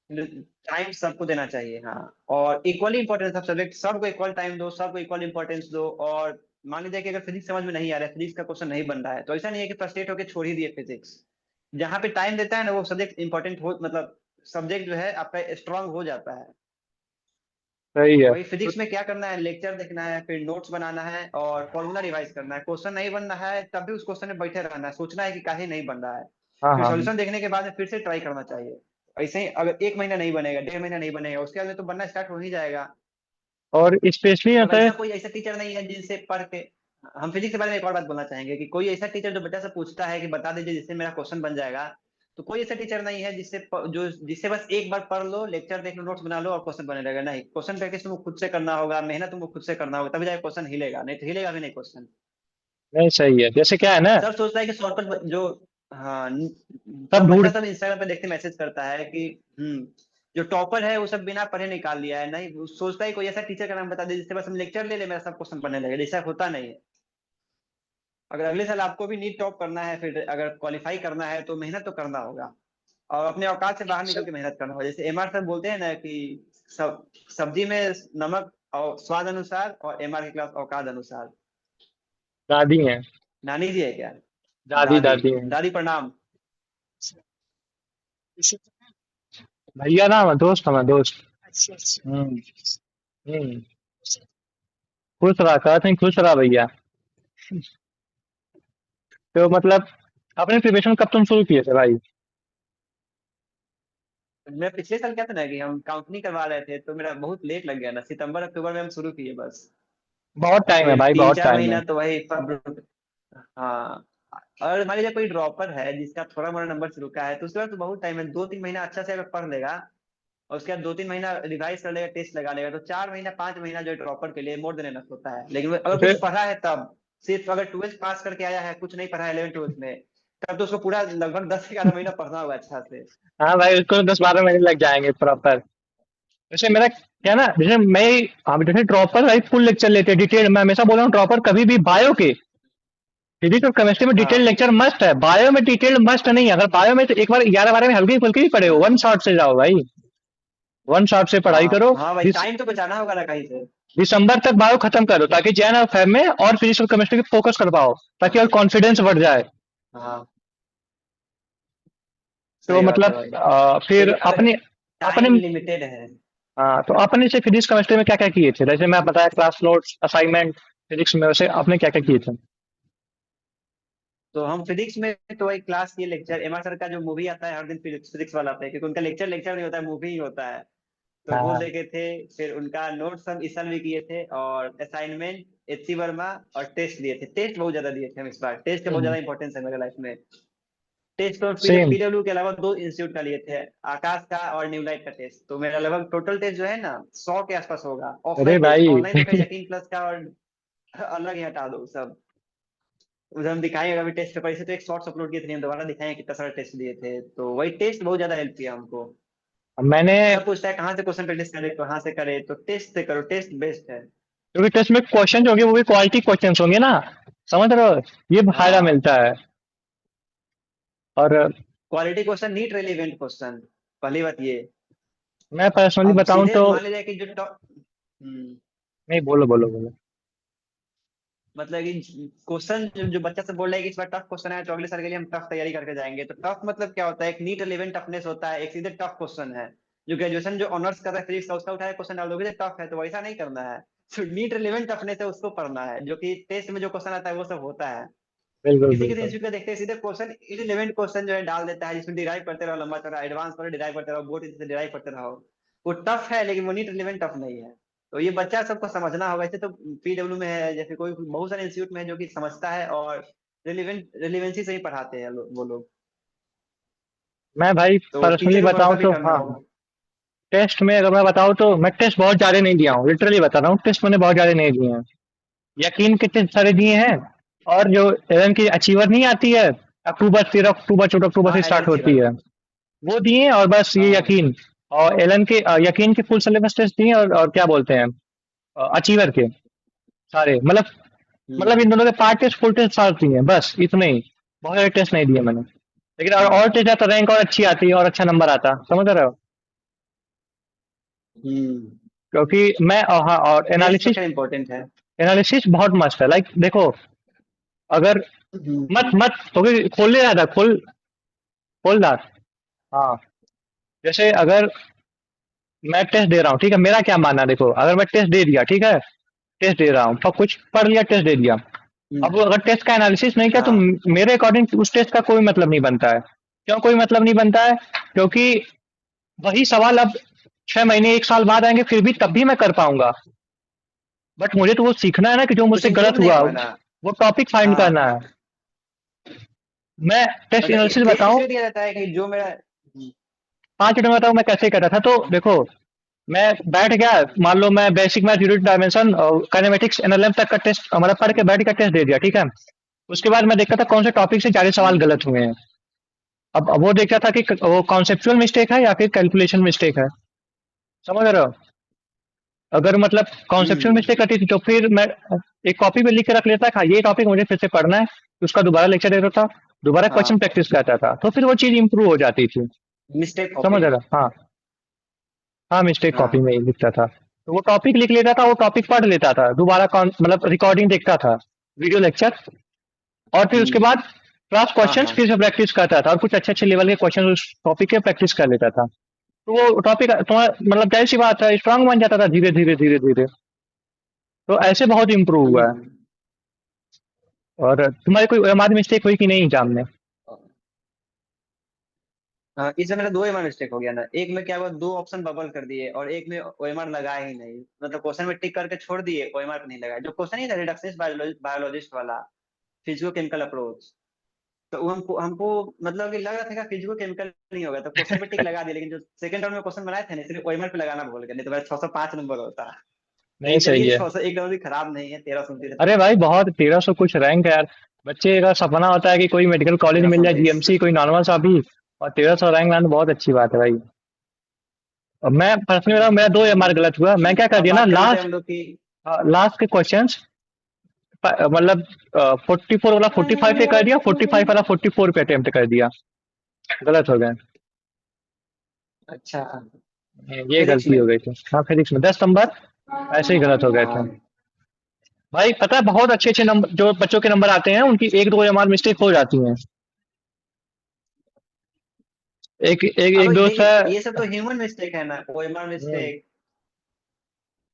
टाइम सबको देना चाहिए हाँ। और इक्वली इंपॉर्टेंस सब सब्जेक्ट सबको इक्वल टाइम दो सबको इक्वल इंपॉर्टेंस दो और मान लीजिए कि अगर फिजिक्स समझ में नहीं आ रहा है फिजिक्स का क्वेश्चन नहीं बन रहा है तो ऐसा नहीं है कि फ्रस्ट्रेट होकर छोड़ ही दिए फिजिक्स। जहाँ पे टाइम देता है ना वो सब्जेक्ट इंपॉर्टेंट हो मतलब सब्जेक्ट जो है आपका स्ट्रांग हो जाता है। सही है। वही फिजिक्स में क्या करना है लेक्चर देखना है फिर नोट्स बनाना है और फॉर्मूला रिवाइज करना है क्वेश्चन नहीं बन रहा है तब भी उस क्वेश्चन में बैठे रहना है सोचना है कि काहे नहीं बन रहा है। हाँ फिर हाँ हाँ। सॉल्यूशन देखने के बाद में फिर से ट्राई करना चाहिए। ऐसे ही अगर एक महीना नहीं बनेगा 1.5 महीना नहीं बनेगा उसके बाद में तो बनना स्टार्ट हो ही जाएगा। और स्पेशली अब ऐसे। ऐसा कोई ऐसा टीचर नहीं है जिनसे पढ़ के हम फिजिक्स के बारे में एक और बात बोलना चाहेंगे कि कोई ऐसा टीचर जो बच्चा से पूछता है कि बता दीजिए जिससे मेरा क्वेश्चन बन जाएगा। तो कोई ऐसा टीचर नहीं है जिससे बस एक बार पढ़ लो लेक्चर देख लो नोट्स बना लो और क्वेश्चन बने रहेगा नहीं क्वेश्चन प्रैक्टिस तुमको खुद से करना होगा मेहनत तुमको खुद से करना होगा तभी जाके क्वेश्चन हिलेगा नहीं तो हिलेगा भी नहीं क्वेश्चन। नहीं सही है, जैसे क्या है ना। सर सोचता है कि शॉर्टकट जो हाँ सब सब ढूंढ। बच्चा सब इंस्टाग्राम पे देखते मैसेज करता है कि जो टॉपर है वो सब बिना पढ़े निकाल लिया है नहीं वो सोचता है कोई ऐसा टीचर का नाम बता दे जिससे बस हम लेक्चर ले ले मेरा सब क्वेश्चन पढ़ने लगेगा ऐसा होता नहीं है। अगर अगले साल आपको भी नीट टॉप करना है फिर अगर क्वालिफाई करना है तो मेहनत तो करना होगा। और अपने औकात से बाहर निकल के मेहनत करना होगा जैसे एमआर सर बोलते हैं ना कि सब सब्जी में नमक और स्वाद अनुसार और एमआर की क्लास औकात अनुसार। दादी हैं। नानी जी है क्या। दादी दादी दादी हैं। दादी प्रणाम। भैया ना मैं दोस्त हमारा दोस्त। हम्म। हम्म। खुश रहा, कहते हैं खुश रहा भैया। तो मतलब अपने प्रिपरेशन कब तुम शुरू किए थे भाई। मैं पिछले साल क्या था ना कि हम काउंसलिंग करवा रहे थे तो मेरा बहुत लेट लग गया ना सितंबर अक्टूबर में हम शुरू किए बस। बहुत टाइम है फिर भाई, तीन बहुत चार टाइम है। महीना तो वही हाँ। और मान लीजिए कोई ड्रॉपर है जिसका थोड़ा मोड़ा नंबर से रुका है तो उसके बाद तो बहुत टाइम है 2-3 महीना अच्छा से अगर पढ़ लेगा और उसके बाद 2-3 महीना रिवाइज कर लेगा टेस्ट लगा लेगा तो 4 महीना 5 महीना जो ड्रॉपर के लिए मोर देन इनफ होता है लेकिन अगर उसे। कुछ पढ़ा है तब सिर्फ अगर 12th पास करके आया है कुछ नहीं पढ़ा है 11th 12th में तब तो उसको पूरा लगभग 10-11 महीना पढ़ना होगा अच्छा से। हाँ भाई, उसको 10-12 महीने लग जाएंगे प्रॉपर। वैसे मेरा क्या ना, जैसे मैं हम जैसे ड्रॉपर भाई फुल लेक्चर लेते हैं डिटेल। मैं हमेशा बोल रहा हूँ ड्रॉपर कभी भी बायो के फिजिक्स और केमिस्ट्री में डिटेल हाँ लेक्चर मस्ट है, बायो में डिटेल मस्ट नहीं है। अगर बायो में तो एक बार 11-12 में हल्की फुल्की ही पढ़े हो, वन शॉट से जाओ भाई। वन शॉट से पढ़ाई हाँ करो। हाँ भाई टाइम तो बचाना होगा ना कहीं से। दिसंबर तक बायो खत्म करो ताकि जैन और फेब में और फिजिक्स और केमिस्ट्री पे फोकस कर पाओ, ताकि और कॉन्फिडेंस बढ़ जाए। हाँ तो सही बात है मतलब भाई। फिर लेकिन अब अपने अपने टाइम लिमिटेड है। हाँ, तो अपने से फिजिक्स केमिस्ट्री में क्या क्या किए थे, जैसे मैं बताया क्लास नोट्स असाइनमेंट फिजिक्स में, वैसे आपने क्या क्या किए थे? तो हम फिजिक्स में तो वही क्लास की लेक्चर, एम आर सर का जो मूवी आता है हर दिन फिजिक्स फिजिक्स वाला पे, क्योंकि उनका लेक्चर लेक्चर नहीं होता है, मूवी ही होता है। तो वो हाँ। देखे थे। फिर उनका नोट्स हम इस साल भी किए थे, और असाइनमेंट एचसी वर्मा, और टेस्ट दिए थे। टेस्ट बहुत ज्यादा दिए थे हम इस बार, टेस्ट का बहुत ज्यादा इंपॉर्टेंस है मेरे लाइफ में। टेस्ट तो सेम। पीडब्ल्यू के अलावा दो इंस्टीट्यूट का लिए थे, आकाश का और न्यूलाइट का टेस्ट। तो मेरा लगभग टोटल टेस्ट जो है ना 100 के आसपास होगा। अरे ऑफलाइन टेस्ट, भाई ऑनलाइन तो खैर यकीन प्लस का और अलग ही हटा दो सब। उधर हम दिखाएंगे अभी टेस्ट पेपर से, तो एक शॉर्ट्स अपलोड किए थे, हम दोबारा दिखाएंगे कितना सारा टेस्ट दिए थे। तो वही टेस्ट बहुत ज्यादा हेल्प किया हमको। मैंने, सब पूछता है कहाँ से क्वेश्चन प्रैक्टिस करे, कहाँ से करे, तो टेस्ट से करो, टेस्ट बेस्ट है। क्योंकि टेस्ट में क्वेश्चन होंगे वो भी क्वालिटी क्वेश्चन होंगे ना, समझ रहे हो, ये फायदा हाँ, मिलता है। और quality question, NEET relevant question, पहली बात ये। मैं पर्सनली अब बताऊं सीधे तो, मान लीजिए कि जो टॉप, नहीं बोलो बोलो बोलो। मतलब कि क्वेश्चन जो बच्चा से बोल रहा है कि इस बार टफ क्वेश्चन है, तो अगले साल के लिए हम टफ तैयारी करके जाएंगे। तो टफ मतलब क्या होता है, एक नीट रिलेवेंट टफनेस होता है, एक सीधे टफ क्वेश्चन है। जो ग्रेजुएशन जो ऑनर्स कर रहा है फिजिक्स का, उसका उठाया क्वेश्चन डाल दोगे तो टफ है, तो वैसा नहीं करना है। तो नीट रिलेवेंट टफनेस है, उसको पढ़ना है, जो कि टेस्ट में जो क्वेश्चन आता है वो सब होता है। बिल्कुल किसी किसी बिल्कुल। इंस्टीट्यूट का देखते हैं सीधे क्वेश्चन इररिलेवेंट क्वेश्चन जो है डाल देता है, जिसमें डिराइव करते रहो लंबा चौड़ा, एडवांस पर डिराइव करते रहो, बोर्ड से डिराइव करते रहो। वो टफ है, लेकिन वो नीट रिलेवेंट टफ नहीं है। तो ये बच्चा सबको समझना होगा। ऐसे तो पीडब्ल्यू में है, जैसे कोई बहुत सारे इंस्टीट्यूट में है जो कि समझता है और रिलेवेंसी से ही पढ़ाते हैं वो लोग। मैं भाई तो पर्सनली टीचर को भरोसा बताऊं भी तो करना हाँ, होगा। टेस्ट में अगर मैं बताऊं तो मैं टेस्ट बहुत ज्यादा नहीं दिया हूँ, लिटरली बता रहा हूँ, टेस्ट मैंने बहुत ज्यादा नहीं दिए हैं। यकीन के टेस्ट सारे दिए हैं। और जो एलन की अचीवर नहीं आती है, अक्टूबर 13 अक्टूबर 14 अक्टूबर हाँ, से एलन स्टार्ट होती अचीवर। है, वो दिए हैं। और बस ये हाँ। यकीन, और एलन के यकीन के फुल सिलेबस टेस्ट दिए हैं, और क्या बोलते हैं अचीवर के सारे, मतलब हम्म। इन दोनों के पार्ट टेस्ट फुल टेस्ट सारे दिए हैं, बस इतने ही। बहुत सारे टेस्ट नहीं दिए मैंने। लेकिन और हम्म। टेस्ट आता रैंक और अच्छी आती है और अच्छा नंबर आता, समझ रहे हो। हम्म। क्योंकि मैं हाँ, और टेस्ट तो एनालिसिस, खैर इम्पोर्टेंट है। एनालिसिस बहुत मस्त है, लाइक देखो, अगर मत हम्म। मत तो खोल ले रहा था, खोल रहा। हाँ, जैसे अगर मैं टेस्ट दे रहा हूँ, ठीक है, मेरा क्या मानना है, देखो अगर मैं टेस्ट दे दिया, ठीक है, टेस्ट दे रहा हूँ, सब कुछ पढ़ लिया, टेस्ट दे दिया, अब हम्म। अगर टेस्ट का एनालिसिस नहीं किया तो हाँ। मेरे अकॉर्डिंग उस टेस्ट का कोई मतलब नहीं बनता है। क्यों कोई मतलब नहीं बनता है? क्योंकि वही सवाल अब 6 महीने 1 साल बाद आएंगे, फिर भी तब भी मैं कर पाऊंगा। बट मुझे तो वो सीखना है ना कि जो कुछ मुझसे इम्प्रूव गलत नहीं हुआ, होगा ना। वो टॉपिक फाइंड करना हाँ, है। मैं टेस्ट मतलब एनालिसिस टेस्ट बताऊं, इसलिए दिया जाता है कि जो मेरा 5 मिनट में बताऊं मैं कैसे करता था, तो देखो, मैं बैठ गया, मान लो मैं बेसिक मैथ यूनिट डायमेंशन और काइनेमेटिक्स एनएलएम तक का टेस्ट, मतलब पढ़ के बैठ का टेस्ट दे दिया, ठीक है। उसके बाद मैं देखता था कौन से टॉपिक से ज्यादा सवाल हम्म। गलत हुए हैं। अब वो देखता था कि वो कॉन्सेप्चुअल मिस्टेक है या फिर कैलकुलेशन मिस्टेक है, समझ रहे हो। अगर मतलब कॉन्सेप्चुअल हम्म। मिस्टेक रहती थी तो फिर मैं एक कॉपी पे लिख के रख लेता था, ये टॉपिक मुझे फिर से पढ़ना है, तो उसका दोबारा लेक्चर देता था, दोबारा क्वेश्चन हाँ, प्रैक्टिस करता था, तो फिर वो चीज इंप्रूव हो जाती थी। Mistake copy. समझ रहा, हाँ। हाँ, मिस्टेक कॉपी हाँ। में ही लिखता था, तो वो टॉपिक लिख लेता था, वो टॉपिक पढ़ लेता था, दोबारा मतलब रिकॉर्डिंग देखता था, वीडियो लेक्चर, और फिर उसके हम्म। बाद क्लास हाँ, क्वेश्चंस हाँ। फिर से प्रैक्टिस करता था, और कुछ अच्छे अच्छे लेवल के क्वेश्चन उस टॉपिक के प्रैक्टिस कर लेता था। तो वो टॉपिक तुम्हारा मतलब जाहिर सी बात है स्ट्रांग बन जाता था धीरे धीरे धीरे धीरे। तो ऐसे बहुत इम्प्रूव हुआ है। हम्म। और तुम्हारी कोई हमारी मिस्टेक हुई कि नहीं एग्जाम में? हाँ, इसमें मेरा दो एमआर मिस्टेक हो गया ना। एक में क्या हुआ, दो ऑप्शन बबल कर दिए और एक में ओएमआर लगा ही नहीं। मतलब क्वेश्चन में टिक करके छोड़ दिए, ओएमआर पे नहीं लगा। जो क्वेश्चन नहीं था रिडक्शनिस्ट बायोलॉजिस्ट वाला, फिजिको केमिकल अप्रोच, तो वो हमको हमको मतलब कि लग रहा था कि फिजिको केमिकल नहीं होगा, तो क्वेश्चन पे टिक लगा दिया। लेकिन जो सेकंड राउंड में क्वेश्चन बनाए थे ना, सिर्फ ओएमआर पे लगाना भूल गए, नहीं तो मेरा 605 नंबर होता। नहीं, लेकिन सही चलिए, है। 600 एक नंबर भी खराब नहीं है, 1329 अरे भाई बहुत 1300 कुछ रैंक है यार। बच्चे का सपना होता है कि कोई मेडिकल कॉलेज तेरह मिल सौ जाए, उनतीस जीएमसी कोई नॉर्मल सा भी, और 1300 रैंक लाना बहुत अच्छी बात है भाई। और मैं पर्सनली बताऊं, मेरा 2 एमआर गलत हुआ, मैं क्या कर अब दिया ना, बात कर लेते हैं हम लास्ट लोग की। लास्ट के क्वेश्चंस, मतलब 44 वाला 45 पे कर दिया, 45 वाला 44 पे अटेम्प्ट कर दिया, गलत हो गए। अच्छा। ये फिजिक्स गलती में। हो गई थी, हाँ, फिजिक्स में 10 नंबर ऐसे ही गलत हो गए थे। हाँ। भाई पता है, बहुत अच्छे अच्छे नंबर जो बच्चों के नंबर आते हैं, उनकी 1 2 एमआर मिस्टेक हो जाती हैं। एक एक अब एक दोस्त है। देखिए ये सब तो ह्यूमन मिस्टेक है ना, ओएमआर हम्म, मिस्टेक,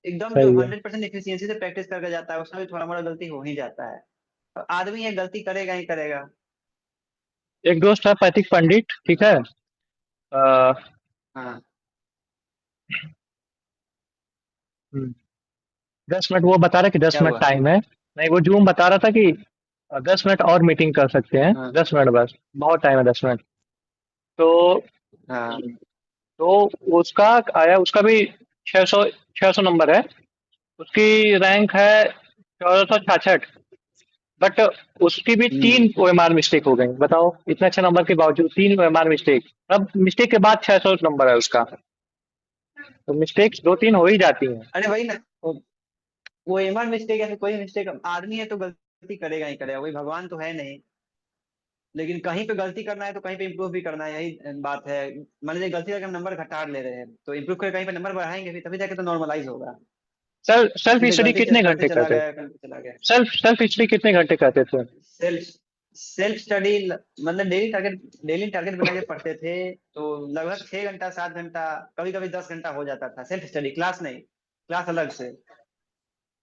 एकदम जो सही है। 100% एफिशिएंसी से प्रैक्टिस करके जाता है उसमें भी थोड़ा मोड़ा गलती हो ही जाता है। अब आदमी है, गलती करेगा ही करेगा। एक दोस्त है प्रतीक पंडित, ठीक है। 10 मिनट वो बता रहा कि दस क्या मिनट हुआ? टाइम है। नहीं, वो जूम बता रहा था कि 10 मिनट और मीटिंग कर सकते हैं, हाँ 10 मिनट बस। बहुत टाइम है 10 मिनट। तो हाँ। तो उसका आया, उसका भी 600, 600 नंबर है। उसकी रैंक है 1466। बट उसकी भी हम्म। 3 OMR मिस्टेक हो गई, बताओ, इतने अच्छे नंबर के बावजूद 3 OMR मिस्टेक। अब मिस्टेक के बाद 600 नंबर है उसका। तो मिस्टेक्स 2-3 हो ही जाती हैं। अरे वही ना, वो एमआर मिस्टेक या फिर कोई मिस्टेक, आदमी है तो गलती करेगा ही करेगा, वही भगवान तो है नहीं। लेकिन कहीं पे गलती करना है तो कहीं पे इम्प्रूव भी करना है, यही बात है। मान लीजिए गलती करके हम नंबर घटा ले रहे हैं तो इम्प्रूव करके कहीं पे नंबर बढ़ाएंगे भी, तभी जाके तो नॉर्मलाइज होगा। सेल्फ सेल्फ सीधे स्टडी गलती कितने करते घंटे चला करते? गया, करते चला गया। सेल्फ स्टडी कितने घंटे करते थे? सेल्फ सेल्फ स्टडी मतलब डेली टारगेट बना के पढ़ते थे तो लगभग 6 घंटा 7 घंटा, कभी कभी 10 घंटा हो जाता था। सेल्फ स्टडी, क्लास नहीं, क्लास अलग से।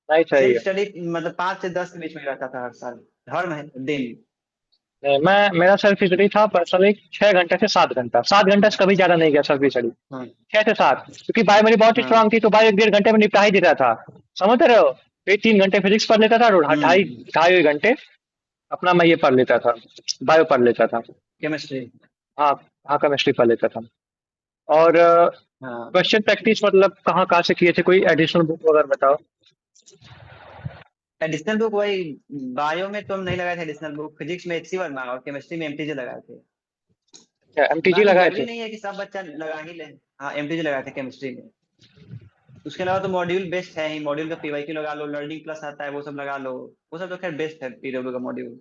नहीं, सही सेल्फ है। स्टडी मतलब 5 से 10 के बीच में रहता था हर साल, हर महीने दिन। नहीं, मेरा सेल्फ स्टडी था पर्सनली 6 घंटे से 7 घंटा। 7 घंटे से कभी ज्यादा नहीं गया सेल्फ स्टडी। हाँ 6 से 7, क्योंकि बायो मेरी बहुत हाँ। स्ट्रांग थी, तो बायो 1-1.5 घंटे में निपटा ही देता था। समझ रहे हो? फिर 3 घंटे फिजिक्स पढ़ लेता था और ढाई हम्म। ढाई घंटे अपना मैं ये पढ़ लेता था, बायो पढ़ लेता था। केमिस्ट्री। हाँ। हाँ, केमिस्ट्री पढ़ लेता था। और हाँ क्वेश्चन प्रैक्टिस मतलब कहाँ कहाँ से किए थे? कोई एडिशनल बुक वगैरह बताओ। एडिशनल बुक वही, बायो में तो हम नहीं लगाए थे एडिशनल बुक, फिजिक्स में एचसी वर्मा और केमिस्ट्री में एमटीजे लगाए थे। एमटीजी बाकी लगाए जरूरी थे? नहीं है कि सब बच्चा लगा ही ले। हाँ एमटीजे लगाए थे केमिस्ट्री में। उसके अलावा तो मॉड्यूल बेस्ट है ही, मॉड्यूल का पीवाईक्यू लगा लो, लर्निंग प्लस आता है वो सब लगा लो। वो सब तो खैर बेस्ट है पीडब्ल्यू का मॉड्यूल।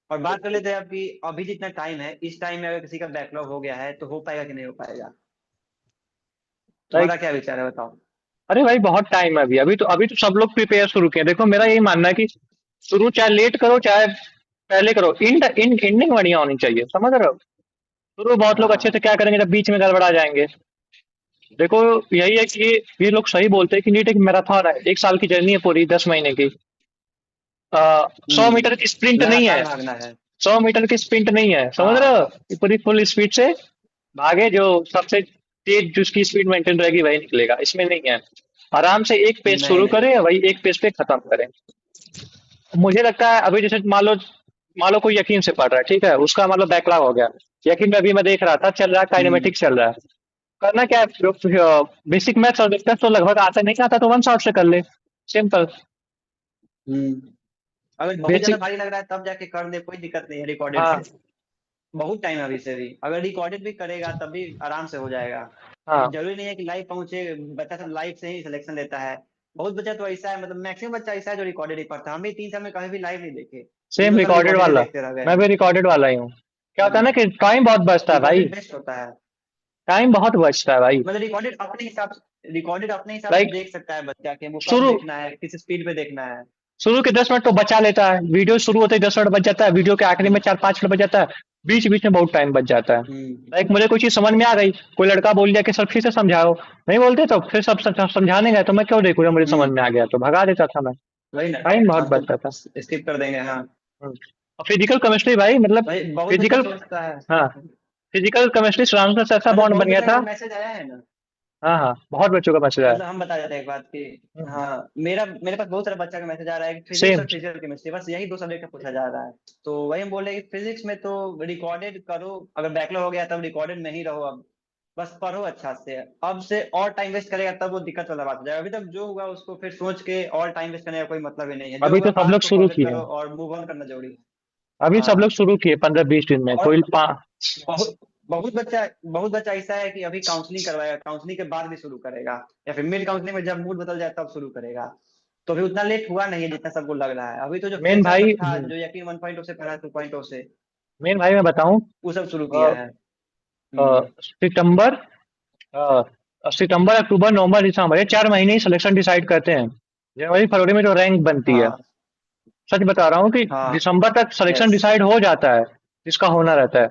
और बात कर लेते हैं आपकी, अभी जितना टाइम है इस टाइम में अगर किसी का बैकलॉग हो गया है तो हो पाएगा कि नहीं हो पाएगा? लाइक, तुम्हारा क्या विचार है बताओ। अरे भाई बहुत टाइम है अभी। अभी तो सब लोग प्रिपेयर शुरू किए। देखो, मेरा यही मानना है कि शुरू चाहे लेट करो चाहे पहले करो, एंडिंग बढ़िया होनी चाहिए, समझ रहे हो? शुरू बहुत लोग अच्छे हाँ। से क्या करेंगे जब बीच में गड़बड़ा जाएंगे। देखो, यही है कि ये लोग सही बोलते हैं कि नीट एक मैराथन है, 1 साल की जर्नी है पूरी, 10 महीने की। 100 मीटर की स्प्रिंट नहीं है। लगातार भागना है। 100 मीटर की स्प्रिंट नहीं है, समझ रहे हो? हाँ। ये पूरी फुल स्पीड से भागे, जो सबसे तेज जिसकी स्पीड मेंटेन रहेगी वही निकलेगा, इसमें नहीं है। आराम से एक पेज नहीं शुरू नहीं। करें, वही एक पेज पे खत्म करें। मुझे लगता है अभी जैसे मान लो कोई यकीन से पढ़ रहा है, ठीक है, उसका मतलब बैकलॉग हो गया। यकीन में अभी मैं देख रहा था, चल रहा है, हम्म काइनेमेटिक्स चल रहा है। करना क्या है, बेसिक मैथ्स और डिस्टेंस तो लगभग आता नहीं आता, तो वन शॉट से कर ले, सिंपल। हम्म। अगर बहुत ज्यादा बेसिक। भारी लग रहा है तब जाके कर दे, कोई दिक्कत नहीं है रिकॉर्डेड हाँ से। बहुत टाइम है अभी से भी, अगर रिकॉर्डेड भी करेगा तब भी आराम से हो जाएगा। हाँ। जरूरी नहीं है कि लाइव पहुंचे। बच्चा सब लाइव से ही सिलेक्शन लेता है। बहुत बच्चा तो ऐसा है, मतलब मैक्सिमम बच्चा ऐसा है जो रिकॉर्डेड ही पढ़ता है। हम भी 3 साल में कभी भी लाइव नहीं देखे, सेम तीनों साल रिकॉर्डेड रिकॉर्डेड ही वाला। देखते रह गए मैं हैं। भी रिकॉर्डेड वाला ही हूँ। क्या होता है ना कि टाइम बहुत बचता है भाई। रिकॉर्डेड बेस्ट होता है। टाइम बहुत बचता है भाई। मतलब रिकॉर्डेड अपने हिसाब से लाइक, देख सकता है बच्चा कि वो कब शुरू देखना है, किस स्पीड पे देखना है। शुरू के 10 मिनट तो बचा लेता है, वीडियो शुरू होते ही 10 मिनट बच जाता है, वीडियो के आखिरी में हम्म 4-5 मिनट बच जाता है। बीच बीच में बहुत टाइम बच जाता है। हम्म लाइक, मुझे कोई चीज समझ में आ गई, कोई लड़का बोल दिया कि सर फिर से समझाओ, नहीं बोलते तो फिर सब समझाने गए तो मैं क्यों देखूँ, जब मुझे समझ में हम्म। आ गया तो भगा देता था मैं। वही ना। टाइम बहुत हाँ तो बचता था। स्किप कर देंगे हाँ। हम्म। और फिजिकल केमिस्ट्री भाई, मतलब भाई बहुत बच्चा फिजिकल, सोचता है। हाँ, फिजिकल केमिस्ट्री श्रावण से ऐसा मतलब बॉन्ड बहुत बन गया बच्चा का था। जो मैसेज आया है ना, हाँ हाँ, बहुत बच्चों का मैसेज आया। मतलब हम बता देते हैं एक बात की। हाँ मेरे पास बहुत सारा बच्चा का मैसेज आ रहा है, फिजिक्स सेम। और फिजिकल केमिस्ट्री बस यही दो सब्जेक्ट का पूछा जा रहा है। तो वही हम बोल रहे हैं कि फिजिक्स में तो रिकॉर्डेड करो, अगर बैकलॉग हो गया तब रिकॉर्डेड में ही रहो अब। बस पढ़ो अच्छा से, अब से और टाइम वेस्ट करेगा तब वो दिक्कत वाला बात हो जाएगा। अभी तक जो हुआ उसको फिर सोच के और टाइम वेस्ट करने का कोई मतलब ही नहीं है, जो अभी हुआ तो सब पास लोग को शुरू फॉरगेट किए करो हैं। और मूव ऑन करना जरूरी है। अभी सब लोग हाँ। शुरू किए 15-20 दिन में, और कोई बहुत बहुत बच्चा ऐसा है कि अभी काउंसलिंग करवाएगा, काउंसलिंग के बाद भी शुरू करेगा, या फिर मिड काउंसलिंग में जब मूड बदल जाए तब शुरू करेगा। तो अभी उतना लेट हुआ नहीं है जितना सबको लग रहा है। अभी तो जो मेन फ्रेशर भाई। सब था जो यकीन 1.0 से पढ़ा 2.0 से, मेन भाई मैं बताऊं, वो सब शुरू अ, किया है। हम्म। सितंबर, अ, सितंबर अक्टूबर नवंबर दिसंबर, ये 4 महीने ही सिलेक्शन डिसाइड करते हैं। जनवरी फरवरी में जो रैंक बनती है, हाँ सच बता रहा हूँ कि हाँ। दिसंबर तक सिलेक्शन यस। डिसाइड हो जाता है जिसका होना रहता है।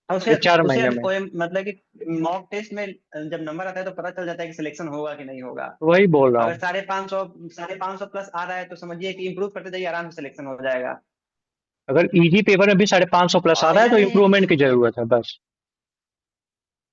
और ये उसके 4 महीने में। मतलब कि मॉक टेस्ट में जब नंबर आता है तो पता चल जाता है कि सिलेक्शन होगा कि नहीं होगा। वही बोल रहा अगर हूँ। 550, 550 प्लस आ रहा है तो समझिए कि इम्प्रूव करते जाइए, आराम से सिलेक्शन हो जाएगा। अगर इजी पेपर में भी 550 प्लस आ और रहा है ऐसा तो नहीं है इम्प्रूवमेंट की कि जरूरत है बस।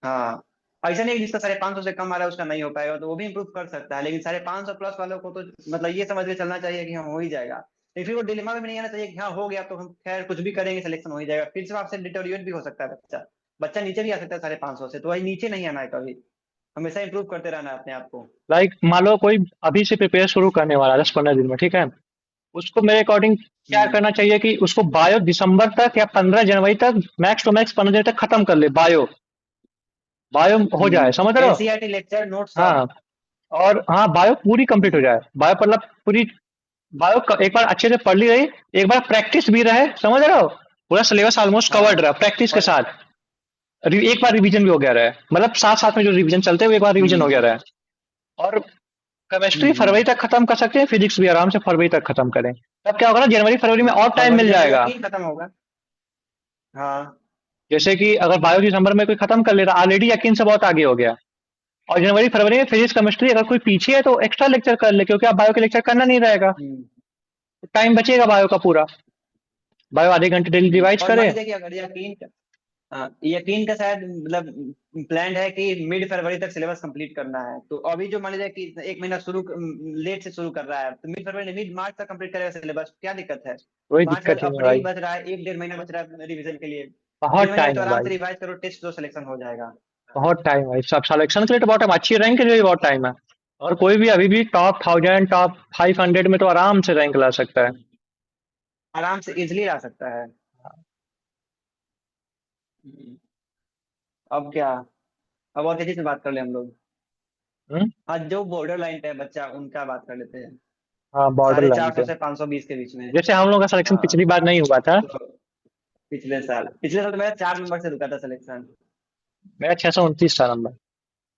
हाँ, ऐसा नहीं है कि जिसका 550 से कम आ रहा है उसका नहीं हो पाएगा, तो वो भी इम्प्रूव कर सकता है, लेकिन 550 प्लस वालों को तो मतलब ये समझ के चलना चाहिए कि हाँ हो ही जाएगा। लेकिन फिर वो डिलेमा में भी नहीं आना चाहिए कि हाँ हो गया तो हम खैर कुछ भी करेंगे सिलेक्शन हो ही जाएगा, फिर से आपसे डिटोरिएट भी हो सकता है बच्चा। बच्चा नीचे भी आ सकता है 550 से, तो वही नीचे नहीं आना है कभी, हमेशा इंप्रूव करते रहना है अपने आप को। लाइक मान लो कोई अभी से प्रिपेयर शुरू करने वाला है 10-15 दिन में, ठीक है। उसको मेरे अकॉर्डिंग क्या हम्म। करना चाहिए कि उसको बायो दिसंबर तक या 15 जनवरी तक, मैक्स टू मैक्स 15 दिन तक खत्म कर ले बायो। बायो हो जाए, समझ रहे हो। एनसीईआरटी लेक्चर नोट्स सब। हाँ। और हाँ, बायो पूरी कंप्लीट हो हम्म। जाए, बायो मतलब पूरी। एक बार अच्छे से पढ़ ली रही, एक बार प्रैक्टिस भी रहे, समझ रहे हो। पूरा सिलेबस ऑलमोस्ट कवर्ड हाँ। रहा प्रैक्टिस के और साथ। एक बार रिवीजन भी हो गया रहा, मतलब साथ साथ में जो रिवीजन चलते हुए एक बार रिवीजन हो हम्म गया रहा। और केमिस्ट्री फरवरी हम्म। तक खत्म कर सकते हैं, फिजिक्स भी आराम से फरवरी तक खत्म करें। तब क्या होगा ना, जनवरी फरवरी में और टाइम फरवरी मिल जब जाएगा। यकीन खत्म होगा। हाँ। जैसे कि अगर बायो दिसंबर में कोई खत्म कर ले रहा, ऑलरेडी यकीन से बहुत आगे हो गया। और जनवरी फरवरी में फिजिक्स केमिस्ट्री अगर कोई पीछे है तो एक्स्ट्रा लेक्चर कर ले, क्योंकि आप बायो के लेक्चर करना नहीं रहेगा। हम्म टाइम बचेगा बायो का पूरा। बायो आधे घंटे डेली रिवाइज और मान करे। लीजिए कि अगर यकीन का, हाँ यकीन का शायद मतलब प्लान है कि मिड फरवरी तक सिलेबस कंप्लीट करना है, तो अभी जो मान लीजिए कि एक महीना शुरू लेट से शुरू कर रहा है, तो मिड फरवरी मिड मार्च तक कंप्लीट करेगा सिलेबस, क्या दिक्कत है। कोई मार्च बाद दिक्कत ही नहीं अप्रैल भाई। बच रहा है, एक 1.5 महीना बच रहा है रिवीजन के लिए। डेढ़ बहुत महीने में टाइम तो है आराम भाई। से रिवाइज करो, टेस्ट दो, सिलेक्शन हो जाएगा। बहुत टाइम है सब सिलेक्शन के लिए तो बहुत टाइम, अच्छी रैंक के लिए भी बहुत टाइम है। और कोई भी अभी भी टॉप 1000 टॉप 500 में तो आराम से रैंक ला सकता है। आराम से इजिली ला सकता है। हम्म। अब क्या, अब और किसी से बात कर ले हम लोग। हम्म। हाँ, जो बॉर्डर लाइन पे है बच्चा उनका बात कर लेते हैं। हाँ, बॉर्डर साढ़े लाइन चार सौ पे। से 520 के बीच में। जैसे हम लोग का सिलेक्शन हाँ। पिछली बार नहीं हुआ था। तो पिछले साल तो मेरा 4 नंबर से रुका था सिलेक्शन। मेरा 629 था नंबर।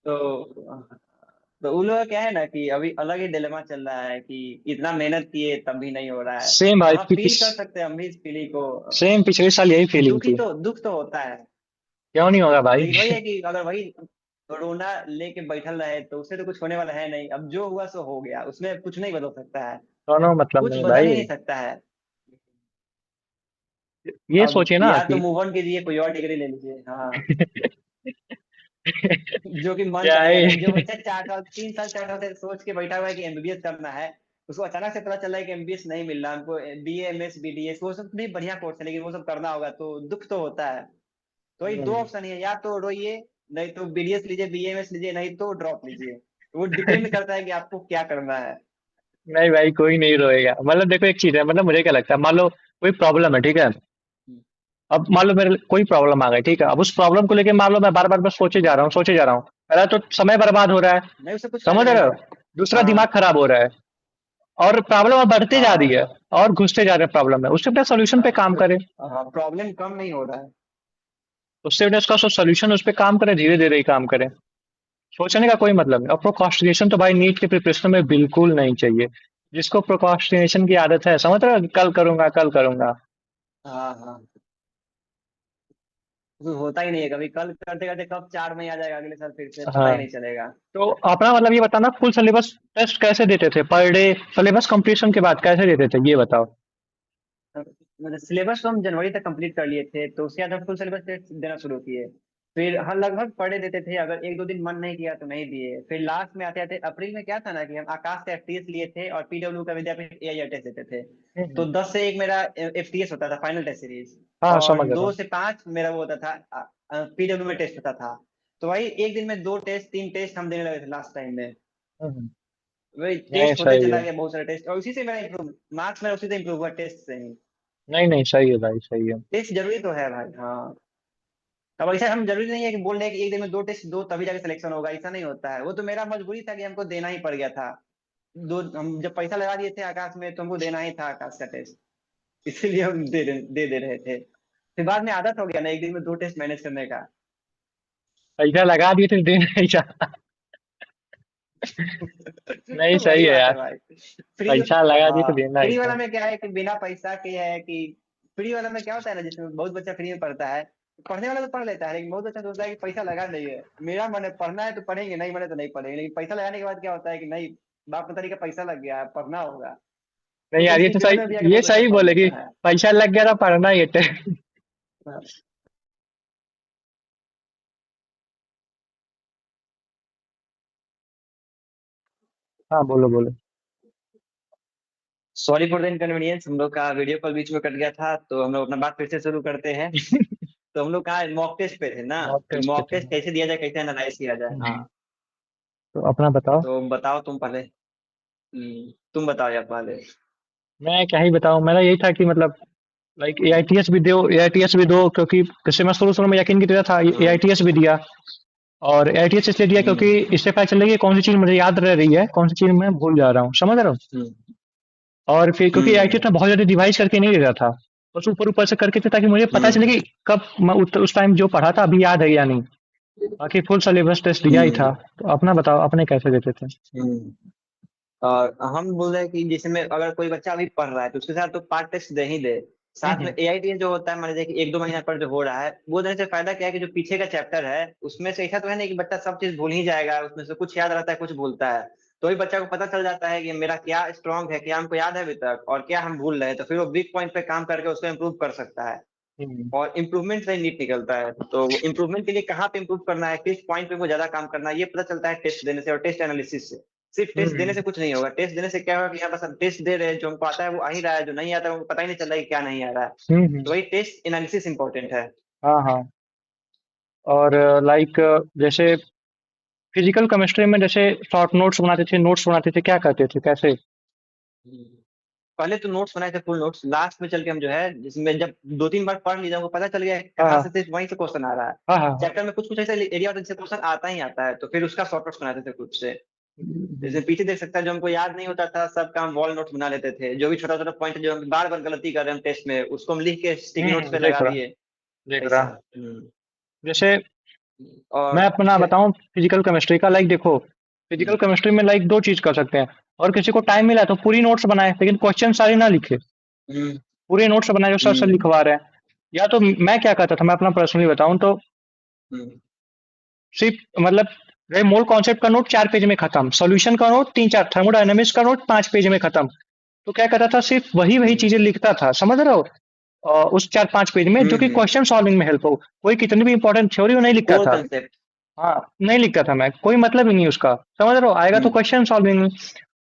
तो उन लोग का क्या है ना कि अभी अलग ही डिलेमा चल रहा है कि इतना मेहनत किए तब भी नहीं हो रहा है। सेम तो भाई हाँ, फील कर सकते हैं हम भी इस फीलिंग को। सेम पिछले साल यही फीलिंग थी। दुख तो होता है। क्यों नहीं होगा भाई। लेकिन वही है कि अगर वही कोरोना लेके बैठल रहे तो उससे तो कुछ होने वाला है नहीं, अब जो हुआ सो हो गया, उसमें कुछ नहीं बदल सकता है। दोनों मतलब कुछ नहीं बदल ही भाई। नहीं सकता है। ये अब सोचिए ना या तो कि मूव ऑन कीजिए, कोई और डिग्री ले लीजिए। हाँ, जो कि मन क्या करेगा नहीं। जो है। बच्चा 4 साल 3 साल 4 साल से सोच के बैठा हुआ है कि एमबीबीएस करना है, उसको अचानक से पता चल रहा है कि एमबीबीएस नहीं मिल रहा, हमको बीए एमएस बीडीएस वो सब भी बढ़िया कोर्स है लेकिन वो सब करना होगा, तो दुख तो होता है। तो वही दो हम्म, ऑप्शन ही है, या तो रोइए, नहीं तो बीडीएस लीजिए, बीएमएस लीजिए, नहीं तो ड्रॉप लीजिए। वो डिपेंड करता है कि आपको क्या करना है। नहीं भाई, कोई नहीं रोएगा। मतलब देखो एक चीज है, मतलब मुझे क्या लगता है, मान लो कोई प्रॉब्लम है, ठीक है। अब मान लो मेरे कोई प्रॉब्लम आ गई, ठीक है। अब उस प्रॉब्लम को लेके मान लो मैं बार बार बस सोचे जा रहा हूँ, सोचे जा रहा हूँ। पहला तो समय बर्बाद हो रहा है। नहीं, उससे कुछ फायदा समझ नहीं रहे है। हो। दूसरा, दिमाग हाँ खराब हो रहा है। और प्रॉब्लम अब बढ़ते जा रही है। हाँ और घुसते जा रहे हैं प्रॉब्लम में, उससे अपना सोल्यूशन पे काम करे। हाँ, प्रॉब्लम कम नहीं हो रहा है। उससे अपने उसका सोल्यूशन उस पर काम करे, धीरे धीरे ही काम करे। सोचने का कोई मतलब नहीं। और प्रोक्रास्टिनेशन तो भाई नीट के प्रिपरेशन में बिल्कुल नहीं चाहिए। जिसको प्रोक्रास्टिनेशन की आदत है, समझ रहे हो, कल करूंगा कल करूंगा। हाँ हाँ, कुछ होता ही नहीं है कभी, कल करते करते कब 4 मई आ जाएगा अगले साल फिर से पता ही हाँ। नहीं चलेगा। तो अपना मतलब ये बताना, फुल सिलेबस टेस्ट कैसे देते थे पर डे। सिलेबस कंप्लीशन के बाद कैसे देते थे, ये बताओ। मतलब सिलेबस तो हम जनवरी तक कंप्लीट कर लिए थे, तो उसके बाद हम फुल सिलेबस टेस्ट देना शुरू किए। फिर हर लगभग पढ़े देते थे, अगर एक दो दिन मन नहीं किया तो नहीं दिए। फिर लास्ट में आते आते अप्रैल में क्या था ना कि हम आकाश का एफटीएस लिए थे और पीडब्ल्यू का विद्यापीठ एआईआर टेस्ट देते थे। तो हम्म। 10 से 1 मेरा एफटीएस होता था, फाइनल टेस्ट सीरीज। हाँ, और समझ रहा दो हूँ। से पांच मेरा वो होता था, पीडब्ल्यू में टेस्ट होता था। तो वही एक दिन में 2 टेस्ट 3 टेस्ट हम देने लगे थे लास्ट टाइम में। हम्म। वही नहीं, टेस्ट होते सही चला है। गया, बहुत सारे टेस्ट, और उसी से मेरा इम्प्रूव, मार्क्स मेरा उसी से इम्प्रूव हुआ, टेस्ट से ही। नहीं नहीं, सही है भाई, सही है। टेस्ट जरूरी तो है भाई, हाँ। अब ऐसा हम जरूरी नहीं है कि बोल रहे हैं कि एक दिन में 2 टेस्ट दो तभी जाके सिलेक्शन होगा, ऐसा नहीं होता है। वो तो मेरा मजबूरी था कि हमको देना ही पड़ गया था। हम जब पैसा लगा दिए थे आकाश में तो हमको देना ही था आकाश का टेस्ट, इसीलिए हम दे रहे थे। फिर बाद में आदत हो गया ना एक दिन में 2 टेस्ट मैनेज करने का। पैसा लगा दिए थे, देना ही चाह। नहीं, तो सही वही है बात है यार। भाई। फ्री पैसा लगा दिए हाँ, तो देना ही फ्री वाला था। में क्या है कि बिना पैसा के है कि फ्री वाला में क्या होता है ना, जिसमें बहुत बच्चा फ्री में पढ़ता है, पढ़ने वाला तो पढ़ लेता है, लेकिन बहुत अच्छा सोचता है कि पैसा लगा नहीं है, मेरा मन है पढ़ना है तो पढ़ेंगे, नहीं मन है तो नहीं पढ़ेंगे, लेकिन पैसा लगाने के बाद क्या होता है कि नहीं, बाप का तरीका पैसा लग गया है, पढ़ना होगा। नहीं तो यार, उस ये तो सिचुएशन में भी सही, आके ये बहुत बच्चा सही पढ़ बोले कि लेता है। पैसा लग गया था, पढ़ना ही थे। हाँ। हाँ बोलो बोलो। सॉरी फॉर द इनकन्वीनियंस, हम लोग का वीडियो कॉल बीच में कट गया था, तो हम लोग अपना बात फिर से शुरू करते हैं। तो हम लोग कहा मॉक टेस्ट पे थे ना, मॉक कि टेस्ट पे मॉक थे। टेस्ट कैसे दिया जाए, कैसे एनालाइज किया जाए। हाँ, हम्म। तो अपना बताओ। तो बताओ तुम पहले। तुम बताओ यार पहले। मैं क्या ही बताऊं, मेरा यही था कि मतलब लाइक एआईटीएस भी दो, एआईटीएस भी दो, क्योंकि जैसे मैं शुरू शुरू में यकीन किया था, हम्म। एआईटीएस भी दिया। और एआईटीएस इसलिए दिया क्योंकि हम्म। इससे पता चल कि कौन सी चीज मुझे याद रह रही है, कौन सी चीज मैं भूल जा रहा हूँ, समझ रहे हो। हम्म। और फिर क्योंकि हम्म। एआईटीएस में बहुत ज्यादा डिवाइस करके नहीं दे रहा था, बस ऊपर ऊपर से करके थे, ताकि मुझे पता चले हम्म। कि कब मैं उस टाइम जो पढ़ा था अभी याद है या नहीं। बाकी फुल सिलेबस टेस्ट दिया ही था। हम्म। तो अपना बताओ, अपने कैसे देते थे। हम्म। और हम बोल रहे हैं कि जैसे में अगर कोई बच्चा अभी पढ़ रहा है तो उसके साथ तो पार्ट टेस्ट दे ही दे, साथ में हम्म। एआईटी जो होता है, मान लीजिए कि 1-2 महीना पर जो हो रहा है, वो देने से फायदा क्या है कि जो पीछे का चैप्टर है उसमें से ऐसा तो है नहीं कि बच्चा सब चीज भूल ही जाएगा, उसमें से कुछ याद रहता है कुछ भूलता है। तो ही बच्चा को पता चल जाता है कि मेरा क्या स्ट्रांग है, क्या हमको याद है अभी तक, और क्या हम भूल रहे हैं, तो फिर वो वीक पॉइंट पे काम करके उसको इम्प्रूव कर सकता है। हम्म। और इम्प्रूवमेंट से नीट निकलता है, तो इम्प्रूवमेंट के लिए कहाँ पे इम्प्रूव करना है, किस पॉइंट पे वो ज्यादा काम करना है, ये पता चलता है टेस्ट देने से और टेस्ट एनालिसिस से। सिर्फ टेस्ट देने हम्म। से कुछ नहीं होगा, टेस्ट देने से क्या होगा कि यहाँ बस हम टेस्ट दे रहे हैं, जो हमको आता है वो आ ही रहा है, जो नहीं आता है वो पता ही नहीं चल रहा है कि क्या नहीं आ रहा है। हम्म। तो वही टेस्ट एनालिसिस इंपॉर्टेंट है। हाँ हाँ। और लाइक जैसे फिजिकल केमिस्ट्री में जैसे शॉर्ट नोट्स बनाते थे, नोट्स बनाते थे, क्या करते थे, कैसे। पहले तो नोट्स बनाए थे, फुल नोट्स, लास्ट में चल के हम जो है जिसमें जब 2-3 बार पढ़ लिया हमको पता चल गया है हाँ कहाँ हाँ से सिर्फ वहीं से क्वेश्चन आ रहा है। हाँ हाँ। चैप्टर में कुछ कुछ ऐसा एरिया होता है जिससे क्वेश्चन आता ही आता है, तो फिर उसका शॉर्ट नोट्स बनाते थे खुद से। जैसे पीछे देख सकता है, जो हमको याद नहीं होता था सब काम वॉल नोट्स बना लेते थे, जो भी छोटा छोटा पॉइंट जो हम बार बार गलती कर रहे हैं टेस्ट में उसको हम लिख के स्टिकी नोट्स पे देख लगा रहा, दिए। देख ऐसा। रहा। जैसे मैं और अपना बताऊं फिजिकल केमिस्ट्री का, लाइक देखो, फिजिकल हम्म। केमिस्ट्री में लाइक दो चीज कर सकते हैं। और किसी को टाइम मिला तो पूरी नोट्स बनाए, लेकिन क्वेश्चन सारे ना लिखे, हम्म। पूरे नोट्स बनाए जो सर सर हम्म। लिखवा रहे हैं। या तो मैं क्या करता था, मैं अपना पर्सनली बताऊं तो हम्म। सिर्फ मतलब रे मोल कॉन्सेप्ट का नोट 4 पेज में खत्म, सॉल्यूशन का नोट 3-4, थर्मोडायनेमिक्स का नोट 5 पेज में खत्म। तो क्या करता था, सिर्फ वही वही हम्म। चीजें लिखता था, समझ रहे हो। उस 4-5 पेज में जो कि हम्म। क्वेश्चन सॉल्विंग में हेल्प हो। कोई कितनी भी इंपॉर्टेंट थ्योरी वो नहीं लिखता कोर था। कंसेप्ट। हाँ, नहीं लिखता था मैं, कोई मतलब ही नहीं उसका, समझ रहे हो, आएगा तो हम्म। क्वेश्चन सॉल्विंग में।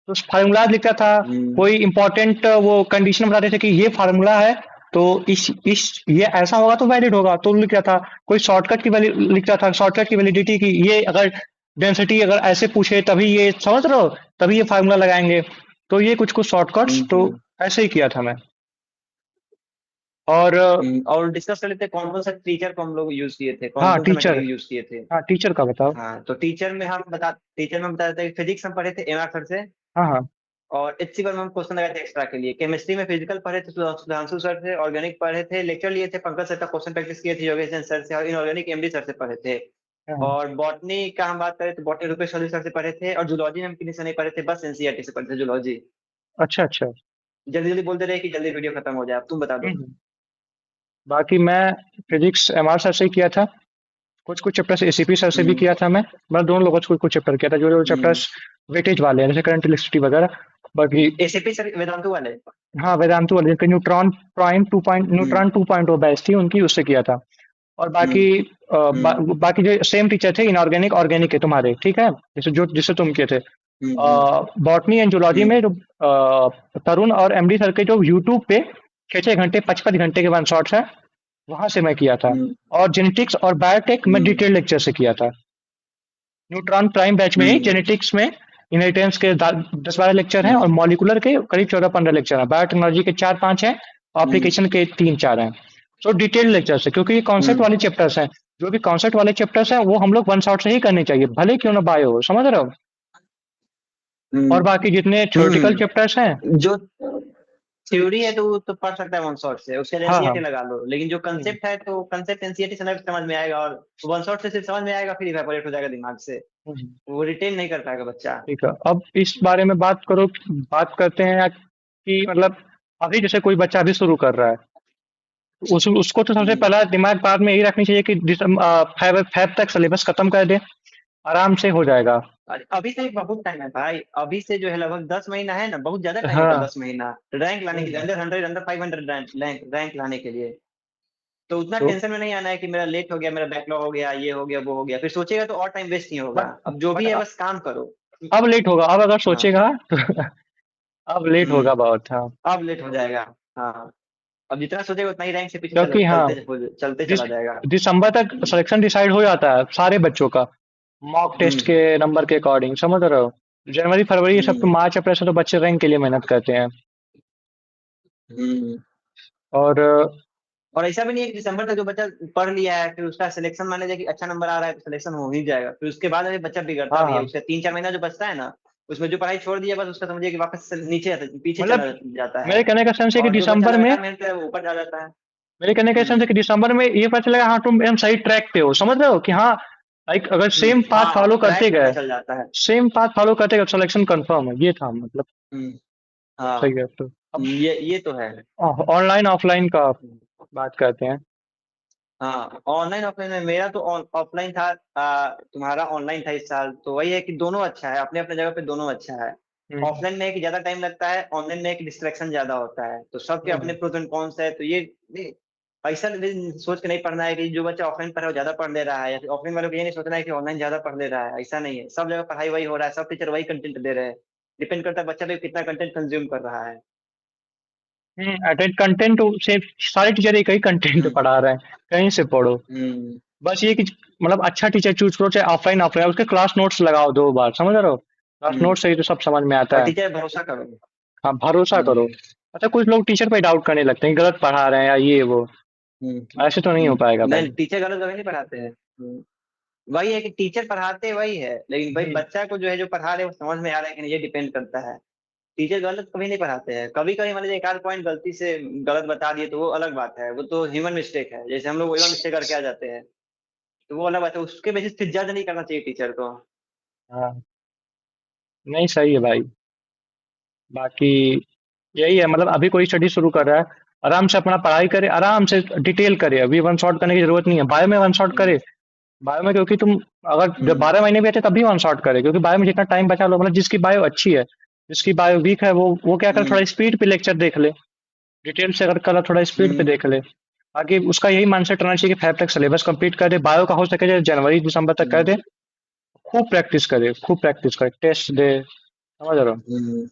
तो फार्मूला लिखता था। हम्म। कोई इंपॉर्टेंट वो कंडीशन बताते थे कि ये फार्मूला है, तो इस ये ऐसा होगा तो वैलिड होगा, तो लिख रहा था। कोई शॉर्टकट की वैल्यू लिखता था, शॉर्टकट की वैलिडिटी की, ये अगर डेंसिटी अगर ऐसे पूछे तभी ये, समझ रहे हो, तभी ये फार्मूला लगाएंगे। तो ये कुछ कुछ शॉर्टकट्स तो हम्म। ऐसे ही किया था मैं। और और डिस्कस कर लेते हैं कौन कौन सा टीचर को हम लोग यूज किए थे, कौन हाँ कौन सा टीचर, मटेरियल यूज किए थे। हाँ टीचर का बताओ। हाँ, तो टीचर में बता देते हैं, फिजिक्स हम पढ़े थे एमआर सर से। हाँ हाँ। और एचसी पर हम क्वेश्चन लगाए थे एक्स्ट्रा के लिए, केमिस्ट्री में फिजिकल पढ़े थे सुधांशु सर से, ऑर्गेनिक पढ़े थे, लेक्चर लिए थे पंकज सर का, क्वेश्चन प्रैक्टिस किए थे योगेश जैन सर से, और इनऑर्गेनिक एमडी सर से पढ़े थे। हाँ हाँ। और बॉटनी का हम बात करें तो बॉटनी रुपेश चौधरी सर से पढ़े थे, और जूलॉजी में हम किसी से नहीं पढ़े थे, बस एनसीईआरटी से पढ़े थे जूलॉजी। अच्छा अच्छा। जल्दी जल्दी बोलते रहे कि जल्दी वीडियो खत्म हो जाए, अब तुम बता दो। हम्म। बाकी मैं फिजिक्स एमआर सर से ही किया था। कुछ कुछ चैप्टर्स एसीपी सर से भी हम्म। किया था मैं दोनों लोगों से कुछ कुछ चैप्टर किया था, जो जो हम्म। चैप्टर्स वेटेज वाले हैं, जैसे करंट इलेक्ट्रिसिटी वगैरह। बाकी एसीपी सर वेदांतु वाले। हाँ, वेदांतु वाले जिनके हम्म। न्यूट्रॉन 2.0 बैच थी उनकी, उससे किया था। और बाकी हम्म। हम्म। बाकी जो सेम टीचर थे, इनऑर्गेनिक ऑर्गेनिक के तुम्हारे, ठीक है, जैसे जो जिससे तुम किए थे। हम्म। बॉटनी एंड जूलॉजी में हम्म। जो तरुण और एमडी सर के जो यूट्यूब पे 6-6 घंटे 55 घंटे के वन शॉट्स है, वहां से मैं किया था। हम्म। और जेनेटिक्स और बायोटेक में हम्म। डिटेल लेक्चर से किया था। न्यूट्रॉन प्राइम बैच में ही हम्म। जेनेटिक्स में इनहेरिटेंस के 10-12 लेक्चर हैं, और हम्म। मॉलिकुलर के करीब 14-15 लेक्चर हैं, बायोटेक्नोलॉजी के 4-5 हैं, हम्म। एप्लीकेशन के 3-4 हैं। तो डिटेल लेक्चर्स है, क्योंकि ये कॉन्सेप्ट हम्म। वाले चैप्टर्स हैं। जो भी कॉन्सेप्ट वाले चैप्टर्स हैं वो हम लोग वन शॉट से ही करने चाहिए, भले क्यों ना बायो हो, समझ रहे हो। और बाकी जितने थ्योरेटिकल हम्म। चैप्टर्स हैं। जो थ्योरी है तो वो तो पढ़ सकता है वन शॉट से, उसके लिए हाँ हाँ। एनसीईआरटी लगा लो, लेकिन जो कंसेप्ट है तो कंसेप्ट एनसीईआरटी से नहीं समझ में आएगा, और वन शॉट से सिर्फ समझ में आएगा, फिर इवेपोरेट हो जाएगा दिमाग से, हम्म। वो रिटेन नहीं कर पाएगा बच्चा। ठीक है, अब इस बारे में बात करते हैं कि मतलब अभी जैसे कोई बच्चा अभी शुरू कर रहा है, उसको तो सबसे हम्म। पहला दिमाग बाद में यही रखनी चाहिए कि फैब फैब तक सिलेबस खत्म कर दे, आराम से हो जाएगा। अरे अभी से बहुत टाइम है भाई, अभी से जो है लगभग 10 महीना है ना, बहुत ज्यादा टाइम होगा हाँ। 10 महीना रैंक लाने के लिए, हम्म। अंडर 100 अंडर 500 रैंक लाने के लिए। तो उतना तो टेंशन में नहीं आना है कि मेरा लेट हो गया, मेरा बैकलॉग हो गया, ये हो गया, वो हो गया, फिर सोचेगा तो और टाइम वेस्ट नहीं होगा। बट अब जो भी बट है बस काम करो। अब लेट होगा, अब अगर हाँ। सोचेगा तो अब लेट होगा हम्म। बहुत। हाँ। अब लेट हो जाएगा। हाँ। अब जितना सोचेगा उतना ही रैंक से पीछे क्योंकि हाँ, चलते दिस चला जाएगा। दिसंबर तक सिलेक्शन डिसाइड हो जाता है सारे बच्चों का, मॉक टेस्ट के हम्म। नंबर के अकॉर्डिंग, समझ रहे हो। जनवरी फरवरी ये सब तो, हम्म। मार्च अप्रैल से तो बच्चे रैंक के लिए मेहनत करते हैं। हम्म। और और ऐसा भी नहीं है कि दिसंबर तक जो बच्चा पढ़ लिया है फिर उसका सिलेक्शन, मान लीजिए कि अच्छा नंबर आ रहा है तो सिलेक्शन हो ही जाएगा, फिर उसके बाद अभी बच्चा बिगड़ता हाँ भी है, हाँ, उसका 3-4 महीना जो बचता है ना, उसमें जो पढ़ाई छोड़ दिया बस उसका समझिए कि वापस से नीचे पीछे चला मतलब जाता है। मेरे कहने का सेंस है कि और जो बच्चा दिसंबर में, लगातार मेहनत करे वो ऊपर जा जाता है। मेरे कहने का सेंस है हम्म। कि दिसंबर में ये पता चलेगा हाँ तुम एकदम सही ट्रैक पे हो, समझ रहे हो कि हाँ, लाइक अगर सेम पाथ हाँ फॉलो करते ट्रैक पता गए, चल जाता है। सेम पाथ फॉलो करते गए सिलेक्शन कंफर्म है, ये था मतलब। हम्म। सही हाँ। है तो अब ये तो है। ऑनलाइन ऑफलाइन का बात करते हैं। हाँ ऑनलाइन ऑफलाइन में मेरा तो ऑफलाइन था, तुम्हारा ऑनलाइन था इस साल, तो वही है कि दोनों अच्छा है, अपने अपने जगह पे दोनों अच्छा है। हम्म। ऑफलाइन में है कि ज्यादा टाइम लगता है, ऑनलाइन में है कि डिस्ट्रैक्शन ज्यादा होता है, तो सबके अपने हम्म। प्रोस एंड कॉन्स है, तो ये ऐसा नहीं सोच के नहीं पढ़ना है कि जो बच्चा ऑफलाइन पढ़ रहा है वो ज्यादा पढ़ ले रहा है, या फिर ऑफलाइन वालों को ये नहीं सोचना है कि ऑनलाइन ज्यादा पढ़ ले रहा है, ऐसा नहीं है, सब जगह पढ़ाई वही हो रहा है, सब टीचर वही कंटेंट दे रहे हैं। डिपेंड करता है बच्चा भी कितना कंटेंट कंज्यूम कर रहा है। अटेंड कंटेंट से सारे टीचर एक ही कंटेंट हम्म। पढ़ा रहे हैं, कहीं से पढ़ो। हम्म। बस ये कि मतलब अच्छा टीचर चूज करो, चाहे ऑफलाइन ऑफलाइन, उसके क्लास नोट्स लगाओ 2 बार, समझ रहे हो, क्लास हम्म। नोट से ही तो सब समझ में और आता है। टीचर भरोसा करो। हाँ, भरोसा करो। हम्म। अच्छा, कुछ लोग टीचर पे डाउट करने लगते हैं, गलत पढ़ा रहे हैं या ये वो, ऐसे तो नहीं हो पाएगा भाई। नहीं टीचर गलत कभी नहीं पढ़ाते हैं। वही है कि टीचर पढ़ाते वही है, लेकिन भाई हम्म। बच्चा को जो है जो पढ़ा रहे हैं वो समझ में आ रहा है कि नहीं, ये डिपेंड करता है। टीचर गलत कभी नहीं पढ़ाते हैं, कभी कभी मान लीजिए एक आध पॉइंट गलती से गलत बता दिए तो वो अलग बात है, वो तो ह्यूमन मिस्टेक है, जैसे हम लोग वही मिस्टेक करके आ जाते हैं, तो वो अलग बात है, उसके बेसिस पे जज नहीं करना चाहिए टीचर को। हाँ, नहीं सही है भाई। बाकी यही है, मतलब अभी कोई स्टडी शुरू कर रहा है, आराम से अपना पढ़ाई करे, आराम से डिटेल करे, अभी वन शॉट करने की जरूरत नहीं है, बायो में वन शॉट करे। हम्म। बायो में क्योंकि तुम अगर जब हम्म। 12 महीने भी आते तब भी वन शॉट करे, क्योंकि बायो में जितना टाइम बचा लो, मतलब जिसकी बायो अच्छी है, जिसकी बायो वीक है, वो क्या करे, थोड़ा हम्म। स्पीड पे लेक्चर देख ले, डिटेल से अगर कल थोड़ा स्पीड पे हम्म। देख ले। बाकी उसका यही माइंडसेट रहना चाहिए कि फैब तक सिलेबस कंप्लीट कर दे, बायो का हो सके जो जनवरी दिसंबर तक कर हम्म। दे, खूब प्रैक्टिस करे, खूब प्रैक्टिस करे, टेस्ट दे, समझ रहे हो। हम्म।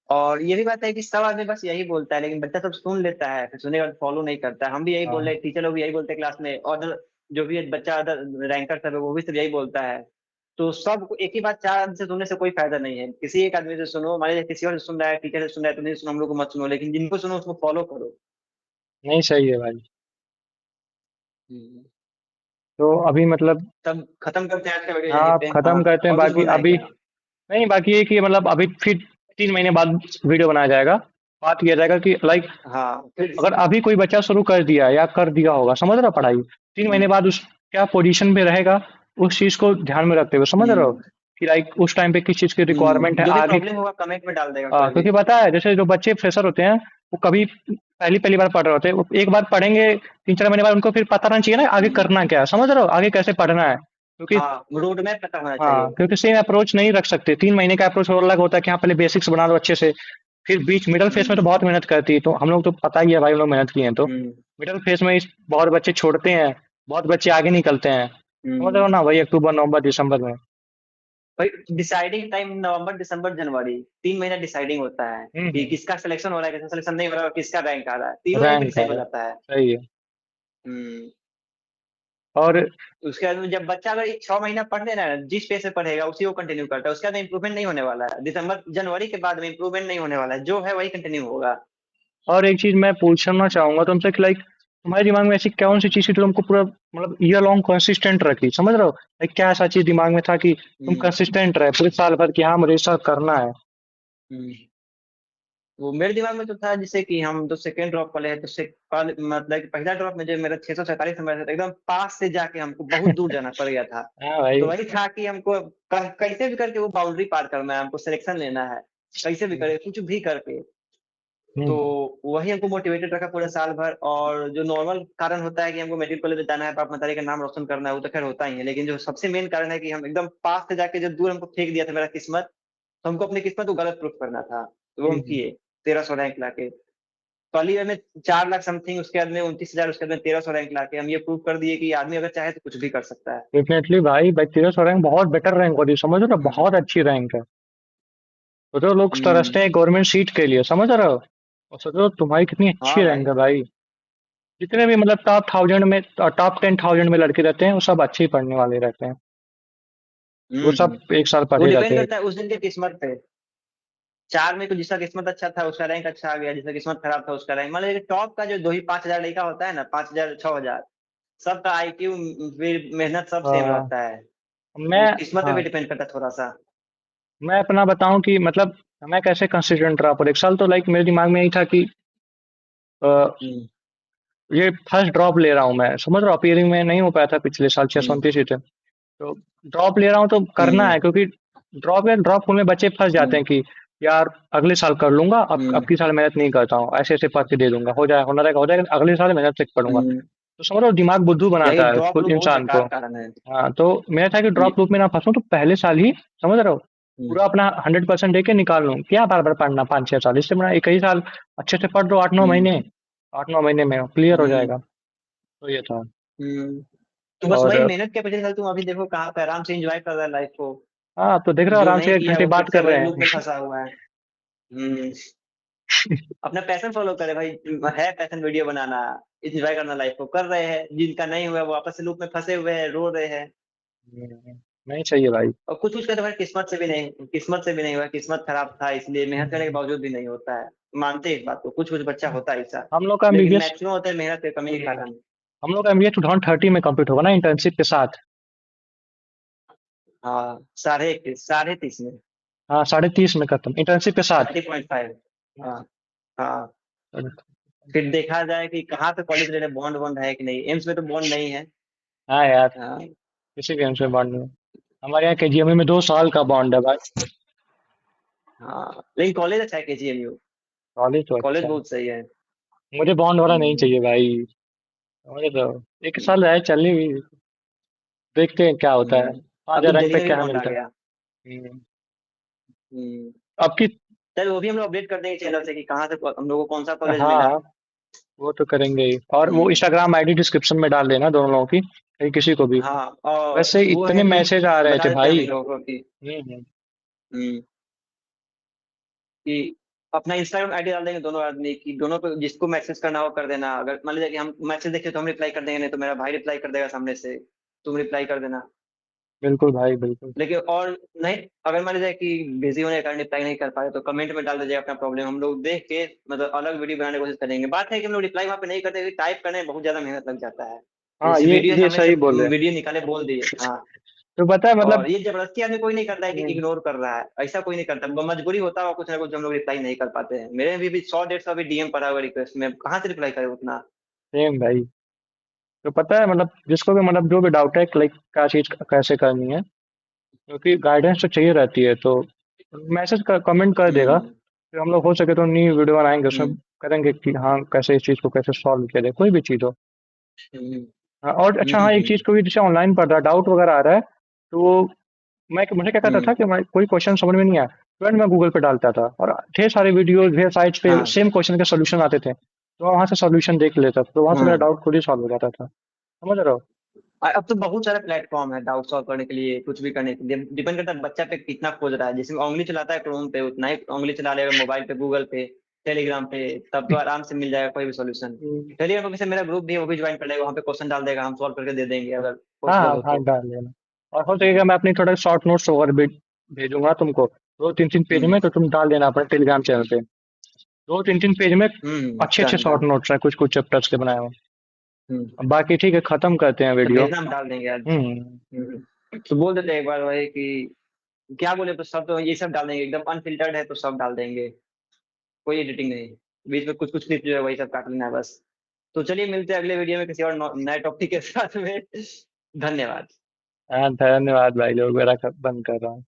और ये भी बात है कि सब आदमी बस यही बोलता है, लेकिन बच्चा सब सुन लेता है, फिर सुनेगा फॉलो नहीं करता है। हम भी यही बोल रहे हाँ। हैं, टीचर लोग भी यही बोलते हैं क्लास में, और जो भी बच्चा अदर रैंकर सब है वो भी सब यही बोलता है। तो सब एक ही बात 4 आदमी से सुनने से कोई फायदा नहीं है, किसी एक आदमी से सुनो, मान लीजिए किसी और से सुन रहा है, टीचर से सुन रहा है तो नहीं सुनो, हम लोग को मत सुनो, लेकिन जिनको सुनो उसको फॉलो करो। नहीं सही है भाई। हम्म। तो अभी मतलब, तब खत्म करते हैं आज का वीडियो यहीं हाँ पे। हाँ खत्म करते हैं। और कुछ बाकी बोलना है अभी क्या? नहीं, बाकी ये कि मतलब अभी फिर 3 महीने बाद वीडियो बनाया जाएगा, बात किया जाएगा कि लाइक हाँ फिर। अगर अभी कोई बच्चा शुरू कर दिया या कर दिया होगा, समझ रहे हो, पढ़ाई 3 महीने हम्म। बाद उस क्या पोजीशन पे रहेगा, उस चीज को ध्यान में रखते हुए, समझ रहे हो हम्म। कि लाइक उस टाइम पे किस चीज की रिक्वायरमेंट है जो भी आगे। प्रॉब्लम होगा कमेंट में डाल देगा कोई भी। क्योंकि पता है जैसे जो बच्चे फ्रेशर होते हैं, वो कभी पहली पहली बार पढ़ रहे होते हैं, वो एक बार पढ़ेंगे 3-4 महीने बाद उनको फिर पता रहना चाहिए ना आगे हम्म। करना क्या है, समझ रहे हो, आगे कैसे पढ़ना है, क्योंकि हाँ रोड मैप पता होना हाँ, चाहिए। क्योंकि सेम अप्रोच नहीं रख सकते, 3 महीने का अप्रोच और अलग होता है कि हाँ पहले बेसिक्स बना लो अच्छे से, फिर बीच मिडल फेस में तो हम्म। बहुत मेहनत करती है, तो हम लोग तो पता ही है भाई, हम लोग मेहनत किए हैं तो हम्म। मिडल फेस में बहुत बच्चे छोड़ते हैं, बहुत बच्चे आगे निकलते हैं, समझ रहे हम्म। हो ना, वही अक्टूबर नवंबर दिसंबर में। भाई डिसाइडिंग टाइम नवंबर दिसंबर जनवरी, 3 महीना डिसाइडिंग होता है कि हम्म। किसका सिलेक्शन हो रहा है, किसका सिलेक्शन नहीं हो रहा है, और किसका रैंक आ रहा है, तीनों यहीं पे रैंक आ डिसाइड हो रहा है, जाता है। सही है। हम्म। और उसके बाद में जब बच्चा अगर 6 महीना पढ़ लेना है, जिस पेस से पढ़ेगा उसी को कंटिन्यू करता है, उसके बाद इंप्रूवमेंट नहीं होने वाला है, दिसंबर जनवरी के बाद में इंप्रूवमेंट नहीं होने वाला है, जो है वही कंटिन्यू होगा। और एक चीज मैं पूछना चाहूंगा तुमसे कि लाइक तुम्हारे दिमाग में ऐसी कौन सी चीज थी जो तुमको पूरा मतलब ईयर लॉन्ग कंसिस्टेंट रखी, समझ रहे हो, लाइक क्या ऐसा चीज दिमाग में था कि तुम हम्म। कंसिस्टेंट रहे पूरे साल भर कि हाँ मुझे सब करना है। हम्म। वो मेरे दिमाग में तो था, जैसे कि हम तो सेकंड ड्रॉप वाले हैं, तो मतलब कि पहला ड्रॉप में जो मेरा 647 नंबर था, एकदम पास से जाके हमको बहुत दूर जाना पड़ गया था। हाँ भाई। तो वही था कि हमको कैसे भी करके वो बाउंड्री पार करना है, हमको सिलेक्शन लेना है, कैसे भी करे कुछ भी करके। तो हम्म। वही हमको मोटिवेटेड रखा पूरे साल भर। और जो नॉर्मल कारण होता है कि हमको मेडिकल कॉलेज में जाना है, बाप मतारी का नाम रोशन करना है, वो तो खैर होता ही है, लेकिन जो सबसे मेन कारण है कि हम एकदम पास से जाके जो दूर हमको फेंक दिया था मेरा किस्मत, तो हमको अपनी किस्मत को गलत प्रूफ करना था, तो वो हम हम्म। किए। 1300 रैंक लाके पहली ईयर में 4 लाख समथिंग, उसके बाद में 29,000, उसके बाद में 1300 रैंक लाके हम ये प्रूव कर दिए कि आदमी अगर चाहे तो कुछ भी कर सकता है। डेफिनेटली भाई, बैक्टीरिया रैंक बहुत बेटर रैंक होती है, समझ रहे हो, हम्म। बहुत अच्छी रैंक है। सोचो लोग तरसते हम्म। हैं गवर्नमेंट सीट के लिए, समझ रहे हो, और सोचो तुम्हारी कितनी हाँ अच्छी रैंक भाई। है भाई। जितने भी मतलब टॉप 1000 में, टॉप 10,000 में लड़के रहते हैं, वो सब अच्छे ही पढ़ने वाले रहते हैं। वो सब एक साल वो पढ़े डिपेंड रहते हैं। करता है उस दिन के किस्मत पे। 4 में तो जिसका किस्मत अच्छा था उसका रैंक अच्छा आ गया, जिसका किस्मत खराब था उसका रैंक, मान लीजिए टॉप का जो 2 ही 5 हजार लड़का होता है ना, 5 हजार 6 हजार, सबका आईक्यू फिर मेहनत सब सेम हाँ। रहता है। मैं वो किस्मत पे हाँ भी डिपेंड करता है थोड़ा सा। मैं अपना बताऊं कि मतलब मैं कैसे कंसिस्टेंट रहा, पर एक साल तो लाइक मेरे दिमाग में यही था कि अ, हम्म। ये फर्स्ट ड्रॉप ले रहा हूँ मैं, समझ रहा हूँ, अपीयरिंग में नहीं हो पाया था पिछले साल, छह सौ हम्म। उनतीस ही थे। तो ड्रॉप ले रहा हूँ तो करना हम्म। है, क्योंकि ड्रॉप में बच्चे फंस जाते हम्म। हैं कि यार अगले साल कर लूंगा, अब हम्म। की साल मेहनत नहीं करता हूँ, ऐसे ऐसे पढ़ के दे दूंगा, हो जाए होना रहेगा हो जाएगा, अगले साल मेहनत से पढ़ूंगा। हम्म। तो समझ रहे हो, दिमाग बुद्धू यही बनाता है ड्रॉप कुछ लूप बहुत इंसान को। बेकार कारण है। हाँ, तो मेरा था कि ये। ड्रॉप लूप में ना फंसूं, तो पहले साल ही, समझ रहे हो, हम्म। पूरा अपना 100% दे के निकाल लूं, क्या बार बार पढ़ना 5 6 साल, इससे बड़ा एक ही साल अच्छे से पढ़ दो, 8 9 महीने, हम्म। 8 9 महीने में क्लियर हो हम्म। जाएगा। तो ये था। हम्म। तो बस और वही मेहनत के पिछले साल तुम अभी देखो कहाँ पे आराम से एंजॉय कर रहा है लाइफ को। हाँ, तो देख रहे हो, जो आराम नहीं से एक किया घंटे वो फिर बात से कर वही रहे लूप में हैं। फंसा हुआ है। अपना पैशन फॉलो करे भाई। है पैशन वीडियो बनाना, एंजॉय करना लाइफ को, कर रहे हैं, जिनका नहीं हुआ वो वापस से लूप में फंसे हुए हैं, रो रहे हैं। नहीं चाहिए भाई। और कुछ कुछ का तो भाई किस्मत से भी नहीं हुआ, किस्मत खराब था इसलिए मेहनत करने के बावजूद भी नहीं होता है। मानते हैं इस बात को, कुछ कुछ बच्चा होता है ऐसा। हम लोग का लेकिन एमबीबीएस मैक्सिमम होता है मेहनत की कमी के कारण। हम लोग का एमबीबीएस 2030 में कंप्लीट होगा ना, इंटर्नशिप के साथ। हाँ, 30.5 में। हाँ, 30.5 में खत्म, इंटर्नशिप के साथ। 30.5। हाँ। हाँ। फिर देखा जाए कि कहाँ पे कॉलेज ले रहे, बॉन्ड बॉन्ड है कि नहीं, एम्स में तो बॉन्ड नहीं है। हाँ यार, हाँ। किसी भी एम्स में बॉन्ड नहीं है। हमारे यहाँ केजीएमयू में 2 साल का बॉन्ड है भाई। हाँ, लेकिन कॉलेज अच्छा है केजीएमयू। कॉलेज तो कॉलेज अच्छा है। बहुत सही है। मुझे बॉन्ड वाला नहीं हम्म। चाहिए भाई। मुझे तो एक साल रहे चलनी भी, देखते हैं क्या होता है। पाँच अब तो हजार रैंक दिल्ली पे में भी क्या बॉन्ड आ मिलता है। गया। हम्म। हम्म। अब की चल वो भी हम लोग अपडेट कर देंगे चैनल से कि कहाँ से हम लोग को कौन सा कॉलेज मिला। हाँ, वो तो करेंगे ही, और वो हम्म। इंस्टाग्राम आईडी डिस्क्रिप्शन में डाल देना दोनों लोगों की, कहीं किसी को भी। हाँ, और वैसे वो इतने है कि मैसेज आ रहे थे बता देते हैं हम भाई। इन लोगों को कि हम्म। हम्म, कि अपना इंस्टाग्राम आईडी डाल देंगे दोनों आदमी, कि दोनों को जिसको मैसेज करना हो कर देना। अगर मान लीजिए कि हम मैसेज देखें तो हम रिप्लाई कर देंगे, नहीं तो मेरा भाई रिप्लाई कर देगा सामने से, तुम रिप्लाई कर देना। बिल्कुल भाई, बिल्कुल। लेकिन और नहीं, अगर मान लीजिए कि बिजी होने के कारण रिप्लाई नहीं कर पाए तो कमेंट में डाल दीजिएगा अपना प्रॉब्लम, हम लोग देख के मतलब अलग वीडियो बनाने की कोशिश करेंगे। बात है कि हम लोग रिप्लाई वहाँ पे नहीं करते, टाइप करने में बहुत ज्यादा मेहनत लग जाता है। हाँ, जैसे वीडियो ये सामने से सही बोले। वीडियो निकाले बोल दिए, हाँ। तो पता है मतलब। और ये जबरदस्ती आदमी कोई नहीं करता है कि हम्म। इग्नोर कर रहा है, ऐसा कोई नहीं करता, मजबूरी होता है कुछ ना कुछ, हम लोग रिप्लाई नहीं कर पाते हैं। मेरे भी 100 150 अभी डीएम पड़ा हुआ रिक्वेस्ट में, कहाँ से रिप्लाई करे उतना। सेम भाई। तो पता है मतलब जिसको भी मतलब जो भी डाउट है लाइक क्या चीज कैसे करनी है, क्योंकि गाइडेंस तो चाहिए रहती है, तो मैसेज कर, कमेंट कर देगा, हम्म। फिर हम लोग हो सके तो न्यू वीडियो बनाएंगे, उसमें हम्म। करेंगे कि हाँ कैसे इस चीज को कैसे सॉल्व किया जाए, कोई भी चीज हो। हम्म। हाँ, और अच्छा, हाँ, एक हम्म। चीज को भी जैसे ऑनलाइन पढ़ रहा डाउट वगैरह आ रहा है, तो वो मुझे क्या करता हम्म। था कि मैं कोई क्वेश्चन समझ में नहीं आया, तुरंत मैं गूगल पे डालता था, और ढेर सारे वीडियो ढेर साइट्स पे हाँ। सेम क्वेश्चन के सोल्यूशन आते थे, तो वहां से सोल्यूशन देख लेता था, तो वहां से मेरा हाँ, डाउट खुद ही सॉल्व हो जाता था, समझ रहे हो। अब तो बहुत सारे प्लेटफॉर्म है डाउट सॉल्व करने के लिए, कुछ भी करने के लिए डिपेंड करता है बच्चा पे कितना खोज रहा है। जिसमें उंगली चलाता है क्रोम पे, उतना ही उंगली चला लेगा मोबाइल पे, गूगल पे, टेलीग्राम पे, तब तो आराम से मिल जाएगा कोई भी सॉल्यूशन। हम्म। टेलीग्राम पे से मेरा ग्रुप भी है, वो भी ज्वाइन कर लेगा, वहाँ पे क्वेश्चन डाल देगा, हम सॉल्व करके दे देंगे अगर हाँ पॉसिबल हाँ हो हाँ, तो। डाल देना। और हो सकेगा मैं अपनी थोड़ा शॉर्ट नोट्स वगैरह भी भेजूंगा तुमको, 2 3 3 पेज हम्म। में, तो तुम डाल देना अपने टेलीग्राम चैनल पे, 2 3 3 पेज में अच्छे अच्छे डन शॉर्ट डन। नोट्स हैं, कुछ कुछ चैप्टर्स के बनाए हुए। हम्म। अब बाकी ठीक है, खत्म करते हैं तो वीडियो। भेजना, हम डाल देंगे आज। हम्म। तो बोल देते हैं एक बार वही कि क्या बोले, तो सब तो ये सब डाल देंगे, एकदम अनफिल्टर्ड है तो सब डाल देंगे, कोई एडिटिंग नहीं। बीच में कुछ कुछ क्लिप जो है वही सब काट लेना है बस। तो चलिए मिलते हैं अगले वीडियो में किसी और नए टॉपिक के साथ में। धन्यवाद। हाँ, धन्यवाद भाई, लोग मेरा बंद कर रहा हूँ।